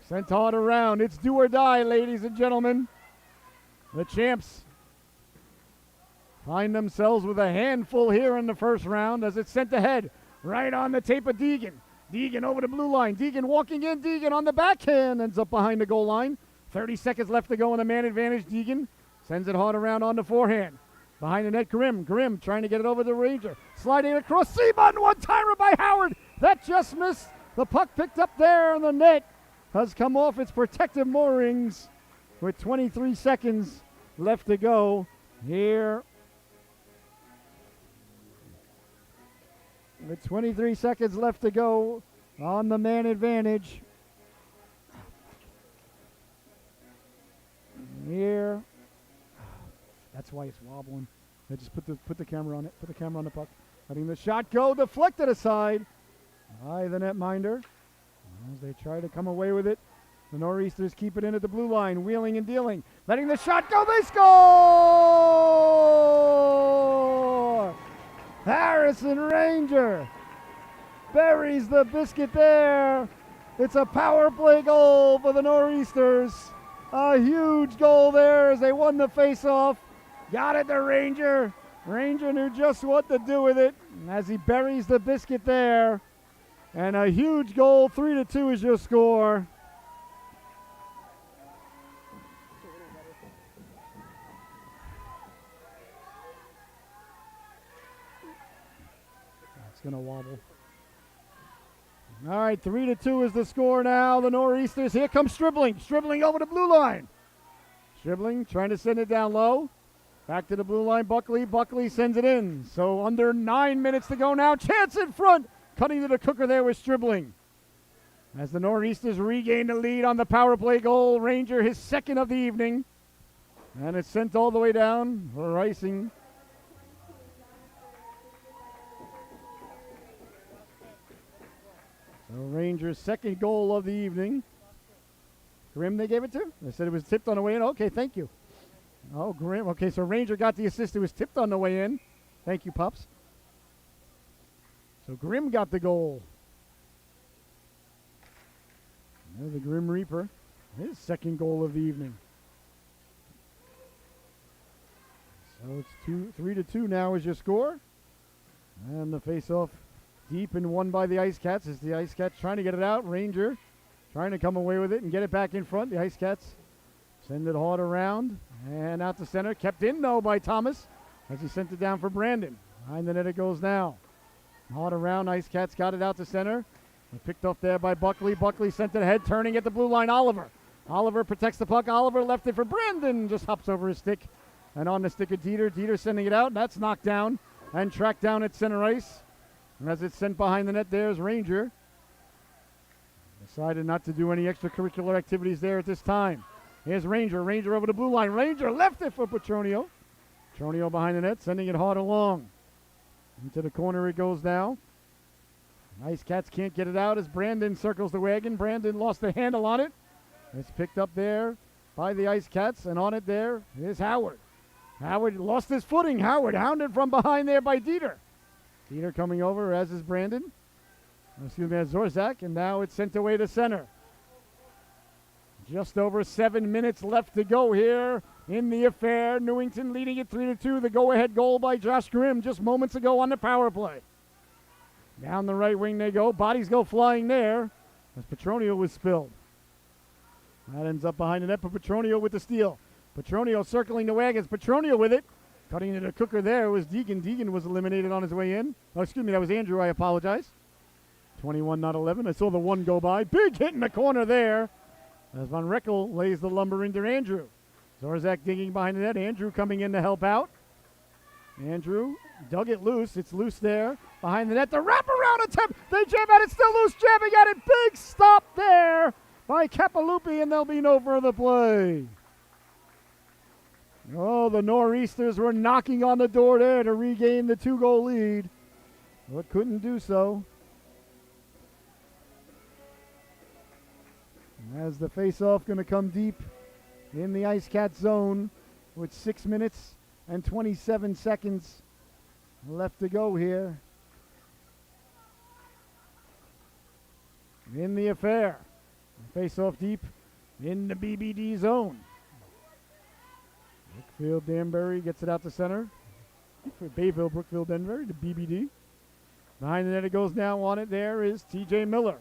Sent hard around. It's do or die, ladies and gentlemen. The champs find themselves with a handful here in the first round as it's sent ahead. Right on the tape of Deegan. Deegan over the blue line. Deegan walking in. Deegan on the backhand. Ends up behind the goal line. 30 seconds left to go in the man advantage. Deegan sends it hard around on the forehand. Behind the net, Grimm. Grimm trying to get it over the Ranger. Sliding across. Seaman, one-timer by Howard. That just missed. The puck picked up there in the net has come off its protective moorings with 23 seconds left to go here. With 23 seconds left to go on the man advantage. Here. That's why it's wobbling. I just put the camera on it. Put the camera on the puck. Letting the shot go. Deflected aside by the netminder. As they try to come away with it. The Nor'easters keep it in at the blue line. Wheeling and dealing. Letting the shot go. They score! Harrison Ranger buries the biscuit there. It's a power play goal for the Nor'easters. A huge goal there as they won the face-off. Got it to Ranger. Ranger knew just what to do with it as he buries the biscuit there. And a huge goal. 3-2 is your score. It's going going to wobble. All right, 3-2 is the score now. The Nor'easters. Here comes Stribling. Stribling over the blue line. Stribling trying to send it down low. Back to the blue line, Buckley. Buckley sends it in. So under 9 minutes to go now. Chance in front. Cutting to the cooker there with Stribling. As the Nor'easters regain the lead on the power play goal. Ranger, his second of the evening. And it's sent all the way down for icing. So Rangers' second goal of the evening. Grimm they gave it to? They said it was tipped on the way in. Okay, thank you. Oh, Grimm. Okay, so Ranger got the assist. It was tipped on the way in. Thank you, Pups. So Grimm got the goal. There's the Grim Reaper. His second goal of the evening. So it's 3-2 now is your score. And the face-off deep and won by the Ice Cats as the Ice Cats trying to get it out. Ranger trying to come away with it and get it back in front. The Ice Cats send it hard around and out to center. Kept in, though, by Thomas as he sent it down for Brandon. Behind the net it goes now. Hard around. Ice Cats got it out to center. Picked off there by Buckley. Buckley sent it ahead, turning at the blue line. Oliver protects the puck. Oliver left it for Brandon. Just hops over his stick and on the stick of Dieter. Dieter sending it out. That's knocked down and tracked down at center ice. And as it's sent behind the net, there's Ranger. Decided not to do any extracurricular activities there at this time. Here's Ranger. Ranger over the blue line. Ranger left it for Petronio. Petronio behind the net, sending it hard along. Into the corner it goes now. Ice Cats can't get it out as Brandon circles the wagon. Brandon lost the handle on it. It's picked up there by the Ice Cats, and on it there is Howard. Howard lost his footing. Howard hounded from behind there by Dieter. Dieter coming over, as is Brandon. Excuse me, as Zorzak, and now it's sent away to center. Just over 7 minutes left to go here in the affair. Newington leading it 3-2. The go-ahead goal by Josh Grimm just moments ago on the power play. Down the right wing they go. Bodies go flying there as Petronio was spilled. That ends up behind the net for Petronio with the steal. Petronio circling the wagons. Petronio with it. Cutting to the cooker there was Deegan. Deegan was eliminated on his way in. Oh, excuse me, that was Andrew. I apologize. 21, not 11. I saw the one go by. Big hit in the corner there as Von Reckel lays the lumber into Andrew. Zorzak digging behind the net. Andrew coming in to help out. Andrew dug it loose. It's loose there behind the net. The wraparound attempt. They jam at it. Still loose. Jamming at it. Big stop there by Capalupi, and there'll be no further play. Oh, the Nor'easters were knocking on the door there to regain the 2-goal lead, but couldn't do so. As the face-off going to come deep in the Ice Cat zone with 6 minutes and 27 seconds left to go here in the affair. Face-off deep in the BBD zone. Brookfield Danbury gets it out to center. For Bayville, Brookfield Danbury to BBD. Behind the net it goes now. On it there is TJ Miller.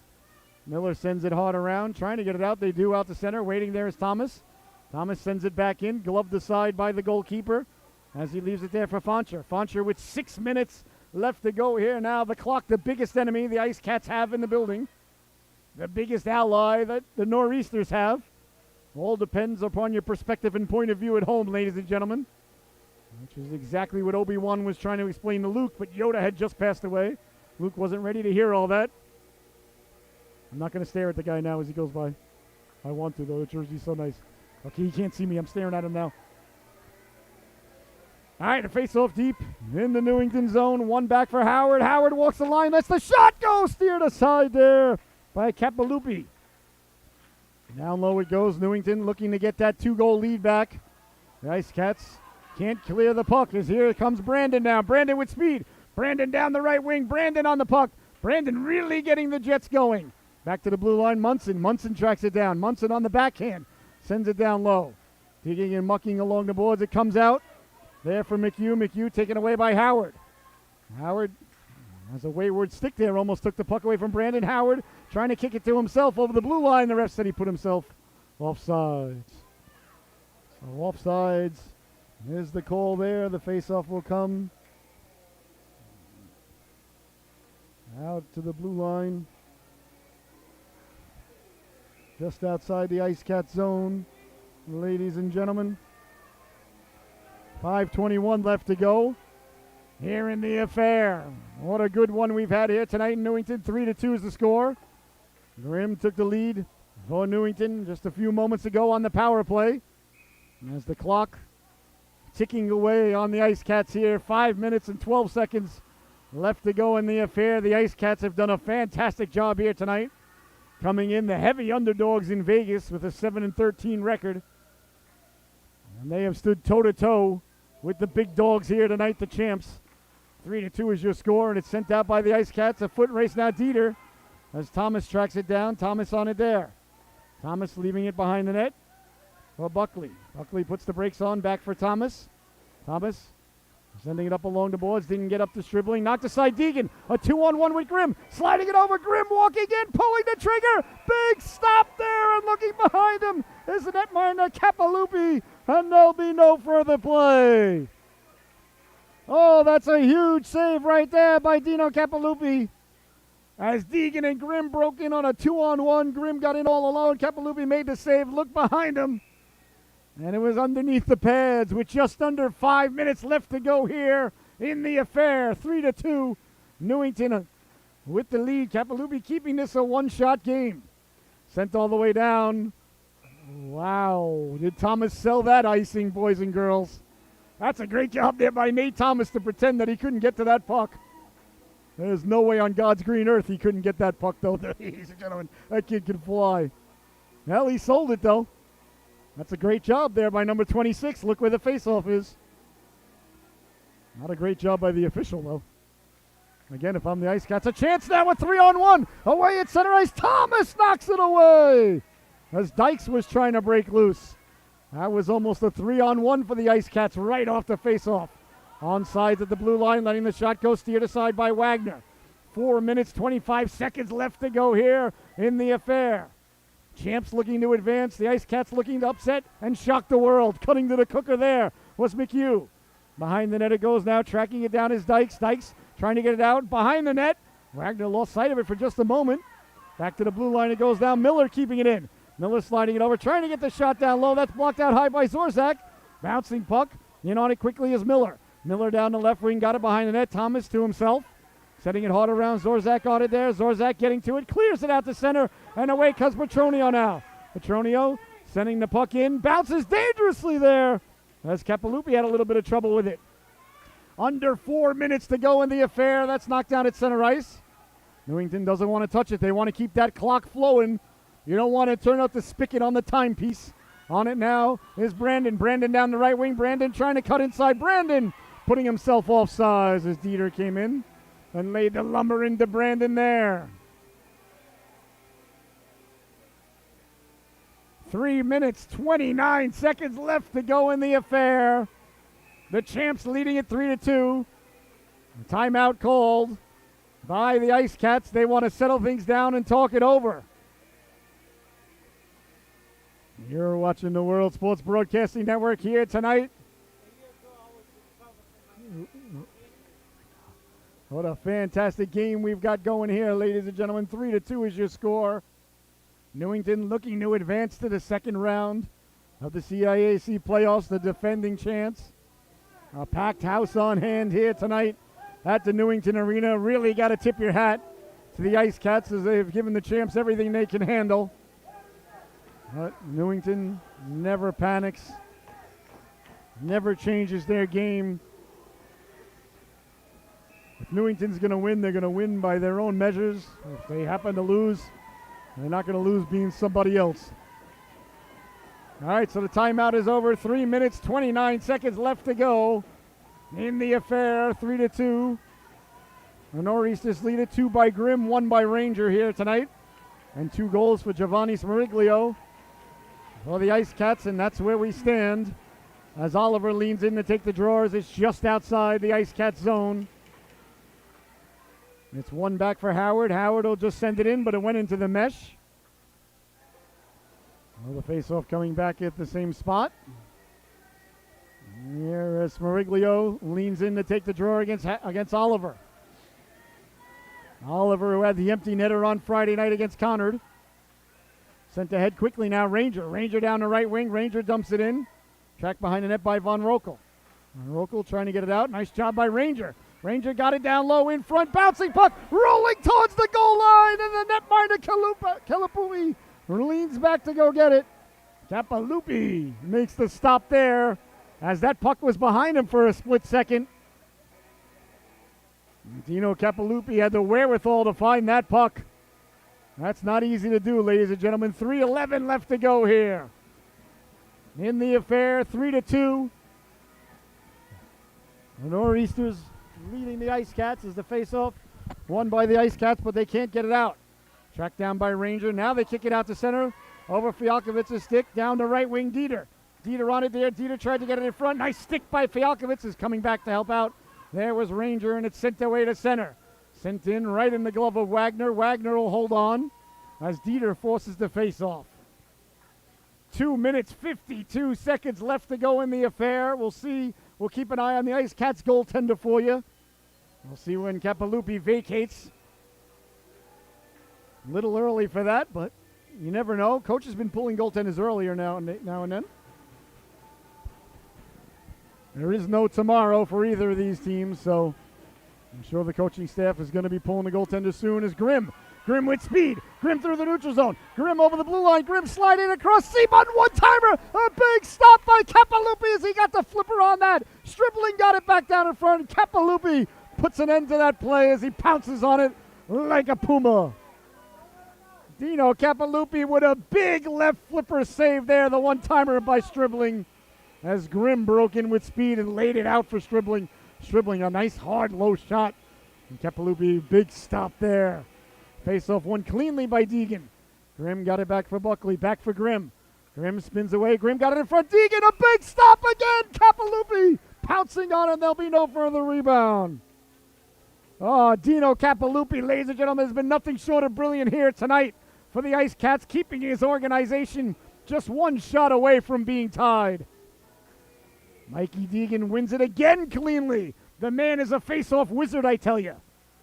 Miller sends it hard around, trying to get it out. They do out to center. Waiting there is Thomas. Thomas sends it back in, gloved aside by the goalkeeper as he leaves it there for Fancher. Fancher with 6 minutes left to go here. Now the clock, the biggest enemy the Ice Cats have in the building. The biggest ally that the Nor'easters have. All depends upon your perspective and point of view at home, ladies and gentlemen. Which is exactly what Obi-Wan was trying to explain to Luke, but Yoda had just passed away. Luke wasn't ready to hear all that. I'm not going to stare at the guy now as he goes by. I want to, though. The jersey's so nice. Okay, he can't see me. I'm staring at him now. All right, a face-off deep in the Newington zone. One back for Howard. Howard walks the line. That's the shot go. Steered aside there by Capalupi. Down low it goes. Newington looking to get that 2-goal lead back. The Ice Cats can't clear the puck as here comes Brandon now. Brandon with speed. Brandon down the right wing. Brandon on the puck. Brandon really getting the Jets going. Back to the blue line, Munson. Munson tracks it down. Munson on the backhand. Sends it down low. Digging and mucking along the boards. It comes out. There for McHugh. McHugh taken away by Howard. Howard has a wayward stick there. Almost took the puck away from Brandon. Howard trying to kick it to himself over the blue line. The ref said he put himself offsides. So offsides. There's the call there. The faceoff will come. Out to the blue line. Just outside the Ice Cat zone, ladies and gentlemen. 5:21 left to go here in the affair. What a good one we've had here tonight in Newington. 3-2 is the score. Grimm took the lead for Newington just a few moments ago on the power play. And as the clock ticking away on the Ice Cats here, 5 minutes and 12 seconds left to go in the affair. The Ice Cats have done a fantastic job here tonight, coming in the heavy underdogs in Vegas with a 7-13 record. And they have stood toe-to-toe with the big dogs here tonight, the champs. 3-2 is your score, and it's sent out by the Ice Cats. A foot race now, Dieter, as Thomas tracks it down. Thomas on it there. Thomas leaving it behind the net for Buckley. Buckley puts the brakes on, back for Thomas. Thomas sending it up along the boards, didn't get up to dribbling. Knocked aside Deegan. A 2-on-1 with Grimm. Sliding it over. Grimm walking in, pulling the trigger. Big stop there, and looking behind him is the netminder Capalupi, and there'll be no further play. Oh, that's a huge save right there by Dino Capalupi. As Deegan and Grimm broke in on a 2-on-1, Grimm got in all alone. Capalupi made the save, looked behind him, and it was underneath the pads with just under 5 minutes left to go here in the affair. 3-2, Newington with the lead. Capalupi keeping this a one-shot game. Sent all the way down. Wow, did Thomas sell that icing, boys and girls? That's a great job there by Nate Thomas to pretend that he couldn't get to that puck. There's no way on God's green earth he couldn't get that puck, though, ladies and gentlemen. That kid can fly. Well, he sold it, though. That's a great job there by number 26. Look where the faceoff is. Not a great job by the official, though. Again, if I'm the Ice Cats, a chance now with 3-on-1. Away at center ice. Thomas knocks it away as Dykes was trying to break loose. That was almost a 3-on-1 for the Ice Cats right off the faceoff. On sides at the blue line, letting the shot go, steered aside by Wagner. 4 minutes, 25 seconds left to go here in the affair. Champs looking to advance, the Ice Cats looking to upset and shock the world. Cutting to the cooker there was McHugh. Behind the net it goes now, tracking it down is Dykes. Dykes trying to get it out behind the net. Wagner lost sight of it for just a moment. Back to the blue line it goes down. Miller keeping it in. Miller sliding it over, trying to get the shot down low. That's blocked out high by Zorzak. Bouncing puck. In on it quickly is Miller. Miller down the left wing, got it behind the net. Thomas to himself. Setting it hard around. Zorzak on it there. Zorzak getting to it. Clears it out to center. And away comes Petronio now. Petronio sending the puck in. Bounces dangerously there as Capalupi had a little bit of trouble with it. Under 4 minutes to go in the affair. That's knocked down at center ice. Newington doesn't want to touch it. They want to keep that clock flowing. You don't want to turn out the spigot on the timepiece. On it now is Brandon. Brandon down the right wing. Brandon trying to cut inside. Brandon putting himself offsides as Dieter came in and laid the lumber into Brandon there. 3 minutes, 29 seconds left to go in the affair. The champs leading it 3-2. Timeout called by the Ice Cats. They want to settle things down and talk it over. You're watching the World Sports Broadcasting Network here tonight. What a fantastic game we've got going here, ladies and gentlemen. 3-2 is your score. Newington looking to advance to the second round of the CIAC playoffs, the defending champs. A packed house on hand here tonight at the Newington Arena. Really got to tip your hat to the Ice Cats as they've given the champs everything they can handle. But Newington never panics, never changes their game. If Newington's going to win, they're going to win by their own measures. If they happen to lose, they're not going to lose being somebody else. All right, so the timeout is over. 3 minutes, 29 seconds left to go in the affair. 3-2. The Nor'easters lead it 2 by Grimm, 1 by Ranger here tonight. And 2 goals for Giovanni Smeriglio for the Ice Cats, and that's where we stand. As Oliver leans in to take the drawers, it's just outside the Ice Cat zone. It's 1 back for Howard. Howard will just send it in, but it went into the mesh. Well, the faceoff coming back at the same spot. Here, Smeriglio leans in to take the drawer against Oliver. Oliver, who had the empty netter on Friday night against Conard. Sent ahead quickly now, Ranger. Ranger down the right wing. Ranger dumps it in. Tracked behind the net by Von Rokel. Von Rokel trying to get it out. Nice job by Ranger. Ranger got it down low in front. Bouncing puck. Rolling towards the goal line. And the netminder Kalupi leans back to go get it. Kapalupi makes the stop there as that puck was behind him for a split second. Dino Kapalupi had the wherewithal to find that puck. That's not easy to do, ladies and gentlemen. 3:11 left to go here. In the affair, 3-2. The Nor'easters leading the Ice Cats as the face-off. Won by the Ice Cats, but they can't get it out. Tracked down by Ranger. Now they kick it out to center. Over Fialkovic's stick. Down to right wing, Dieter. Dieter on it there. Dieter tried to get it in front. Nice stick by Fialkovic, is coming back to help out. There was Ranger, and it's sent away to center. Sent in right in the glove of Wagner. Wagner will hold on as Dieter forces the face-off. 2 minutes, 52 seconds left to go in the affair. We'll see. We'll keep an eye on the Ice Cats goaltender for you. We'll see when Kapalupi vacates. A little early for that, but you never know. Coach has been pulling goaltenders earlier now and then. There is no tomorrow for either of these teams, so I'm sure the coaching staff is going to be pulling the goaltender soon as Grimm. Grimm with speed. Grimm through the neutral zone. Grimm over the blue line. Grimm sliding across. C-button one-timer. A big stop by Kapalupi as he got the flipper on that. Stribling got it back down in front. Kapalupi puts an end to that play as he pounces on it like a puma. Dino Kapalupi with a big left flipper save there. The one-timer by Stribling as Grimm broke in with speed and laid it out for Stribling. Stribling, a nice hard low shot. And Kapalupi, big stop there. Face-off won cleanly by Deegan. Grimm got it back for Buckley. Back for Grimm. Grimm spins away. Grimm got it in front. Deegan, a big stop again. Kapalupi pouncing on it. There'll be no further rebound. Oh, Dino Kapalupi, ladies and gentlemen, has been nothing short of brilliant here tonight for the Ice Cats, keeping his organization just one shot away from being tied. Mikey Deegan wins it again cleanly. The man is a face-off wizard, I tell you.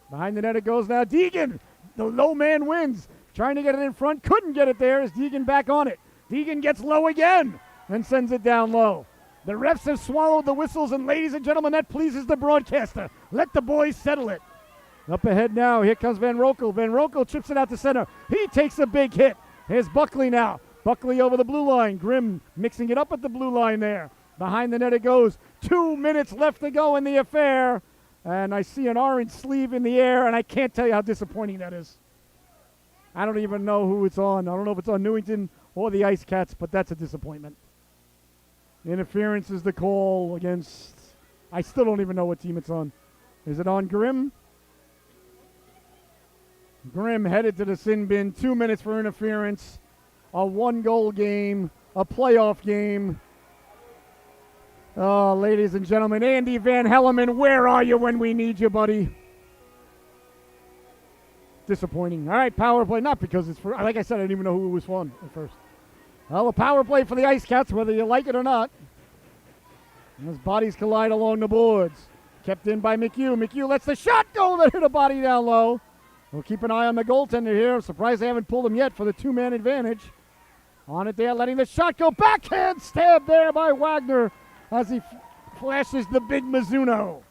Behind the net it goes now. Deegan, the low man wins. Trying to get it in front. Couldn't get it there as Deegan back on it. Deegan gets low again and sends it down low. The refs have swallowed the whistles, and ladies and gentlemen, that pleases the broadcaster. Let the boys settle it. Up ahead now. Here comes Van Rokel. Van Rokel chips it out to center. He takes a big hit. Here's Buckley now. Buckley over the blue line. Grimm mixing it up at the blue line there. Behind the net it goes. 2 minutes left to go in the affair. And I see an orange sleeve in the air, and I can't tell you how disappointing that is. I don't even know who it's on. I don't know if it's on Newington or the Ice Cats, but that's a disappointment. Interference is the call against, I still don't even know what team it's on. Is it on Grimm? Grimm headed to the sin bin. 2 minutes for interference. A 1-goal game. A playoff game. Oh, ladies and gentlemen, Andy Van Helleman, where are you when we need you, buddy? Disappointing. All right, power play. Not because it's for, like I said, I didn't even know who it was for at first. Well, a power play for the Ice Cats, whether you like it or not. As bodies collide along the boards. Kept in by McHugh. McHugh lets the shot go that hit a body down low. We'll keep an eye on the goaltender here. I'm surprised they haven't pulled him yet for the two-man advantage. On it there, letting the shot go. Backhand stab there by Wagner as he flashes the big Mizuno.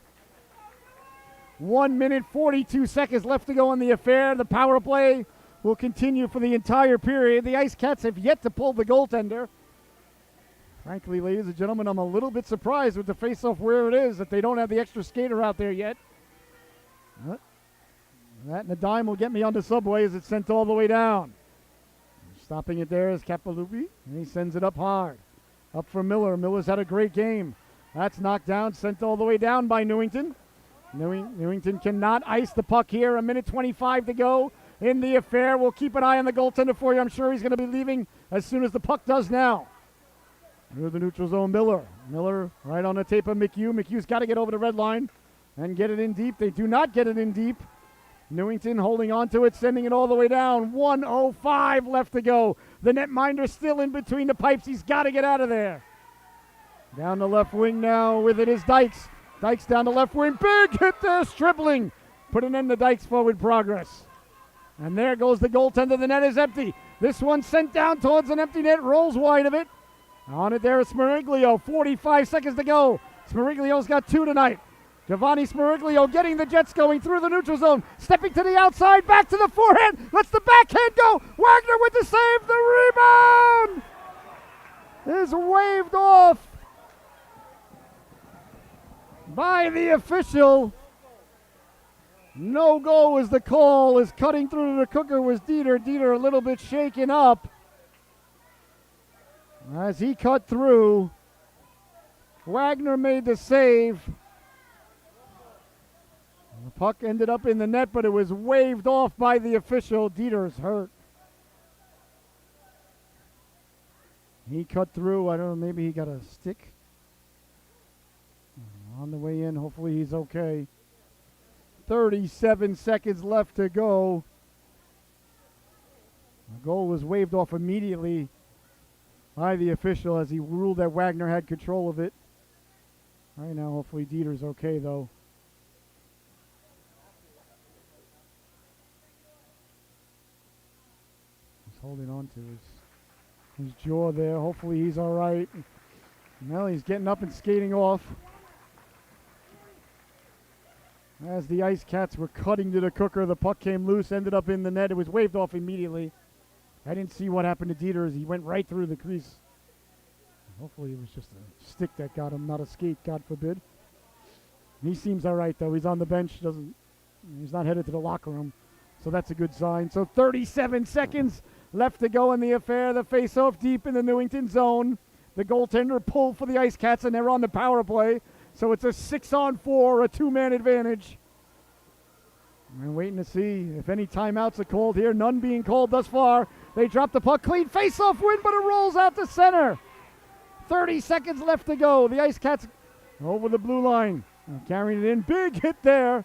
1 minute, 42 seconds left to go in the affair. The power play will continue for the entire period. The Ice Cats have yet to pull the goaltender. Frankly, ladies and gentlemen, I'm a little bit surprised with the face-off where it is that they don't have the extra skater out there yet. But that and a dime will get me on the subway as it's sent all the way down. Stopping it there is Kapalupi, and he sends it up hard. Up for Miller. Miller's had a great game. That's knocked down, sent all the way down by Newington. Newington cannot ice the puck here. 1 minute 25 to go in the affair. We'll keep an eye on the goaltender for you. I'm sure he's going to be leaving as soon as the puck does now. Through the neutral zone, Miller. Miller right on the tape of McHugh. McHugh's got to get over the red line and get it in deep. They do not get it in deep. Newington holding on to it, sending it all the way down. 1:05 left to go. The netminder still in between the pipes. He's got to get out of there. Down the left wing now with it is Dykes. Dykes down the left wing. Big hit there, Stribling. put an end to Dyke's forward progress. And there goes the goaltender. The net is empty. This one sent down towards an empty net, rolls wide of it. On it there is Smeriglio, 45 seconds to go. Smeriglio's got 2 tonight. Giovanni Smeriglio getting the Jets going through the neutral zone. Stepping to the outside, back to the forehand. Lets the backhand go. Wagner with the save. The rebound is waved off by the official. No goal is the call. As cutting through the cooker was Dieter. Dieter a little bit shaken up as he cut through. Wagner made the save. The puck ended up in the net, but it was waved off by the official. Dieter's hurt. He cut through. I don't know, maybe he got a stick on the way in. Hopefully he's okay. 37 seconds left to go. The goal was waved off immediately by the official as he ruled that Wagner had control of it. Right now, hopefully Dieter's okay, though. He's holding on to his jaw there. Hopefully he's all right. Well, he's getting up and skating off. As the Ice Cats were cutting to the cooker, the puck came loose, ended up in the net. It was waved off immediately. I didn't see what happened to Dieter as he went right through the crease. Hopefully it was just a stick that got him, not a skate, God forbid. He seems all right, though. He's on the bench. He's not headed to the locker room, so that's a good sign. So 37 seconds left to go in the affair. The face-off deep in the Newington zone. The goaltender pulled for the Ice Cats, and they're on the power play. So it's a 6-on-4, a 2-man advantage. We're waiting to see if any timeouts are called here. None being called thus far. They drop the puck, clean face-off win, but it rolls out to center. 30 seconds left to go. The Ice Cats over the blue line. Carrying it in. Big hit there.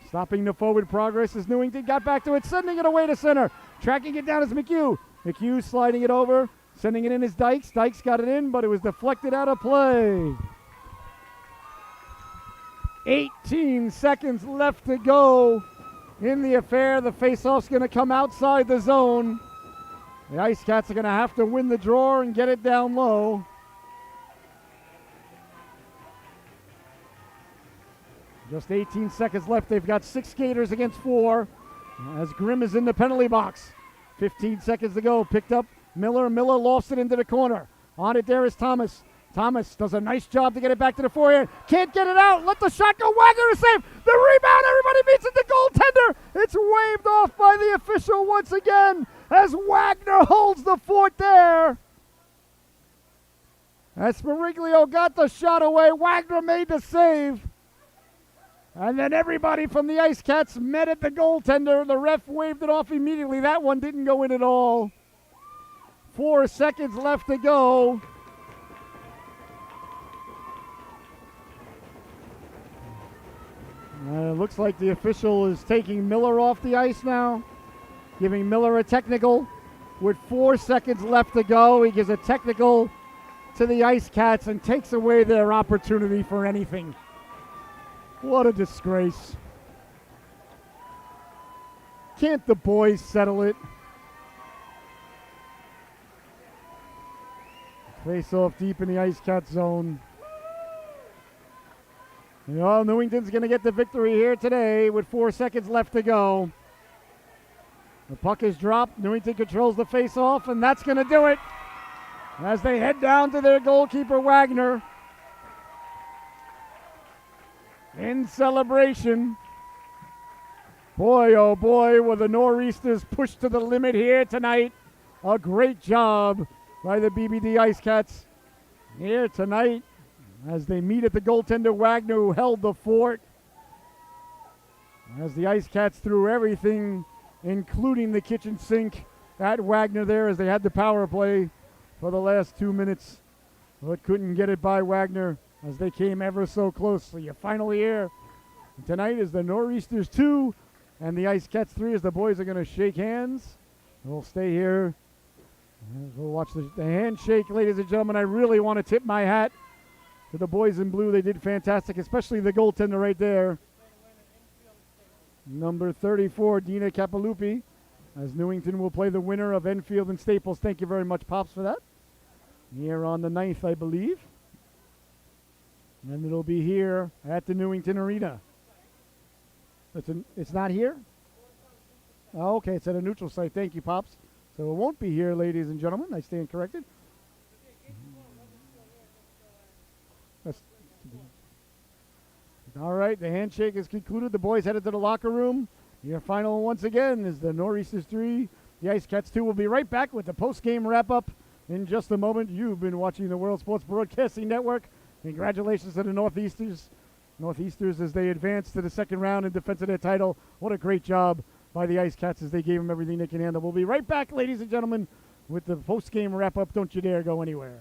Stopping the forward progress as Newington got back to it, sending it away to center. Tracking it down is McHugh. McHugh sliding it over. Sending it in is Dykes. Dykes got it in, but it was deflected out of play. 18 seconds left to go in the affair. The faceoff's going to come outside the zone. The Ice Cats are going to have to win the draw and get it down low. Just 18 seconds left. They've got 6 skaters against 4 as Grimm is in the penalty box. 15 seconds to go. Picked up Miller. Miller lost it into the corner. On it there is Thomas. Thomas does a nice job to get it back to the forehand. Can't get it out. Let the shot go. Wagner to save. The rebound. Everybody meets at the goaltender. It's waved off by the official once again as Wagner holds the fort there. As Smeriglio got the shot away, Wagner made the save. And then everybody from the Ice Cats met at the goaltender. The ref waved it off immediately. That one didn't go in at all. 4 seconds left to go. It looks like the official is taking Miller off the ice now, giving Miller a technical. With 4 seconds left to go, he gives a technical to the Ice Cats and takes away their opportunity for anything. What a disgrace. Can't the boys settle it? Face off deep in the Ice Cat zone. Well, Newington's going to get the victory here today with 4 seconds left to go. The puck is dropped. Newington controls the face-off, and that's going to do it as they head down to their goalkeeper, Wagner. In celebration. Boy, oh boy, were the Nor'easters pushed to the limit here tonight. A great job by the BBD Ice Cats here tonight as they meet at the goaltender, Wagner, who held the fort. As the Ice Cats threw everything, including the kitchen sink, at Wagner there as they had the power play for the last 2 minutes, but couldn't get it by Wagner as they came ever so close. So you finally hear tonight is the Nor'easters 2 and the Ice Cats 3 as the boys are going to shake hands. We'll stay here. We'll watch the handshake, ladies and gentlemen. I really want to tip my hat to the boys in blue. They did fantastic, especially the goaltender right there. number 34, Dina Capalupi, as Newington will play the winner of Enfield and Staples. Thank you very much, Pops, for that. Here on the 9th, I believe. And it'll be here at the Newington Arena. It's not here? Oh, okay, it's at a neutral site. Thank you, Pops. So it won't be here, ladies and gentlemen. I stand corrected. All right, the handshake is concluded. The boys headed to the locker room. Your final once again is the Nor'easters 3, the Ice Cats 2. We'll be right back with the post-game wrap-up in just a moment. You've been watching the World Sports Broadcasting Network. Congratulations to the Northeasters as they advance to the second round in defense of their title. What a great job by the Ice Cats as they gave them everything they can handle. We'll be right back, ladies and gentlemen, with the post-game wrap-up. Don't you dare go anywhere.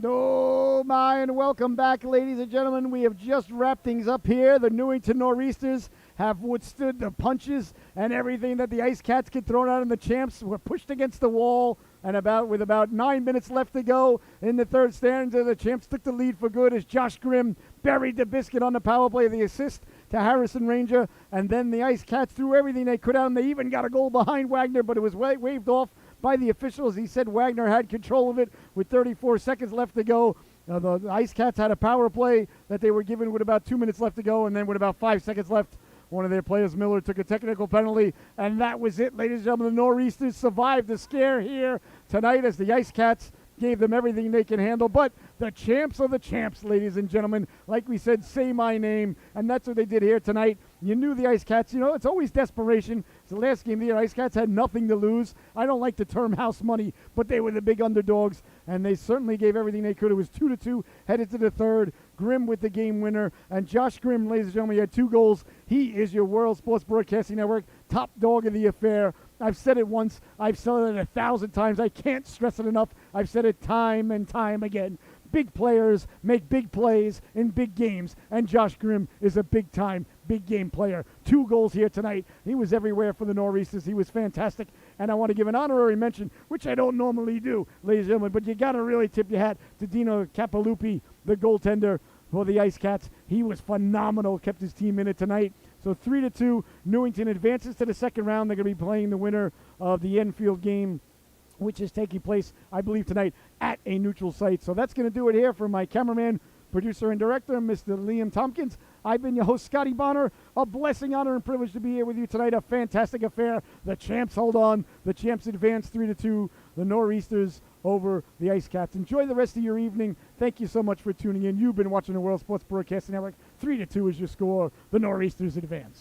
Oh my, and welcome back, ladies and gentlemen. We have just wrapped things up here. The Newington Nor'easters have withstood the punches and everything that the Ice Cats get thrown out, and the champs were pushed against the wall. And with about 9 minutes left to go in the third stanza, the champs took the lead for good as Josh Grimm buried the biscuit on the power play, the assist to Harrison Ranger. And then the Ice Cats threw everything they could out, and they even got a goal behind Wagner, but it was waved off by the officials. He said Wagner had control of it with 34 seconds left to go. The Ice Cats had a power play that they were given with about 2 minutes left to go, and then with about 5 seconds left, one of their players, Miller, took a technical penalty, and that was it, ladies and gentlemen. The Nor'easters survived the scare here tonight as the Ice Cats gave them everything they can handle. But the champs are the champs, ladies and gentlemen. Like we said, say my name, and that's what they did here tonight. You knew the Ice Cats, it's always desperation. It's the last game of the year. Ice Cats had nothing to lose. I don't like the term house money, but they were the big underdogs, and they certainly gave everything they could. It was 2-2, headed to the third. Grimm with the game winner, and Josh Grimm, ladies and gentlemen, he had 2 goals. He is your World Sports Broadcasting Network top dog of the affair. I've said it once. I've said it 1,000 times. I can't stress it enough. I've said it time and time again. Big players make big plays in big games, and Josh Grimm is a big-time, big-game player. 2 goals here tonight. He was everywhere for the Nor'easters. He was fantastic, and I want to give an honorary mention, which I don't normally do, ladies and gentlemen, but you got to really tip your hat to Dino Capalupi, the goaltender for the Ice Cats. He was phenomenal, kept his team in it tonight. So 3-2, Newington advances to the second round. They're going to be playing the winner of the Enfield game, which is taking place, I believe, tonight at a neutral site. So that's going to do it here for my cameraman, producer, and director, Mr. Liam Tompkins. I've been your host, Scotty Bonner. A blessing, honor, and privilege to be here with you tonight. A fantastic affair. The champs hold on. The champs advance 3-2. The Nor'easters over the Ice Cats. Enjoy the rest of your evening. Thank you so much for tuning in. You've been watching the World Sports Broadcasting Network. 3-2 is your score. The Nor'easters advance.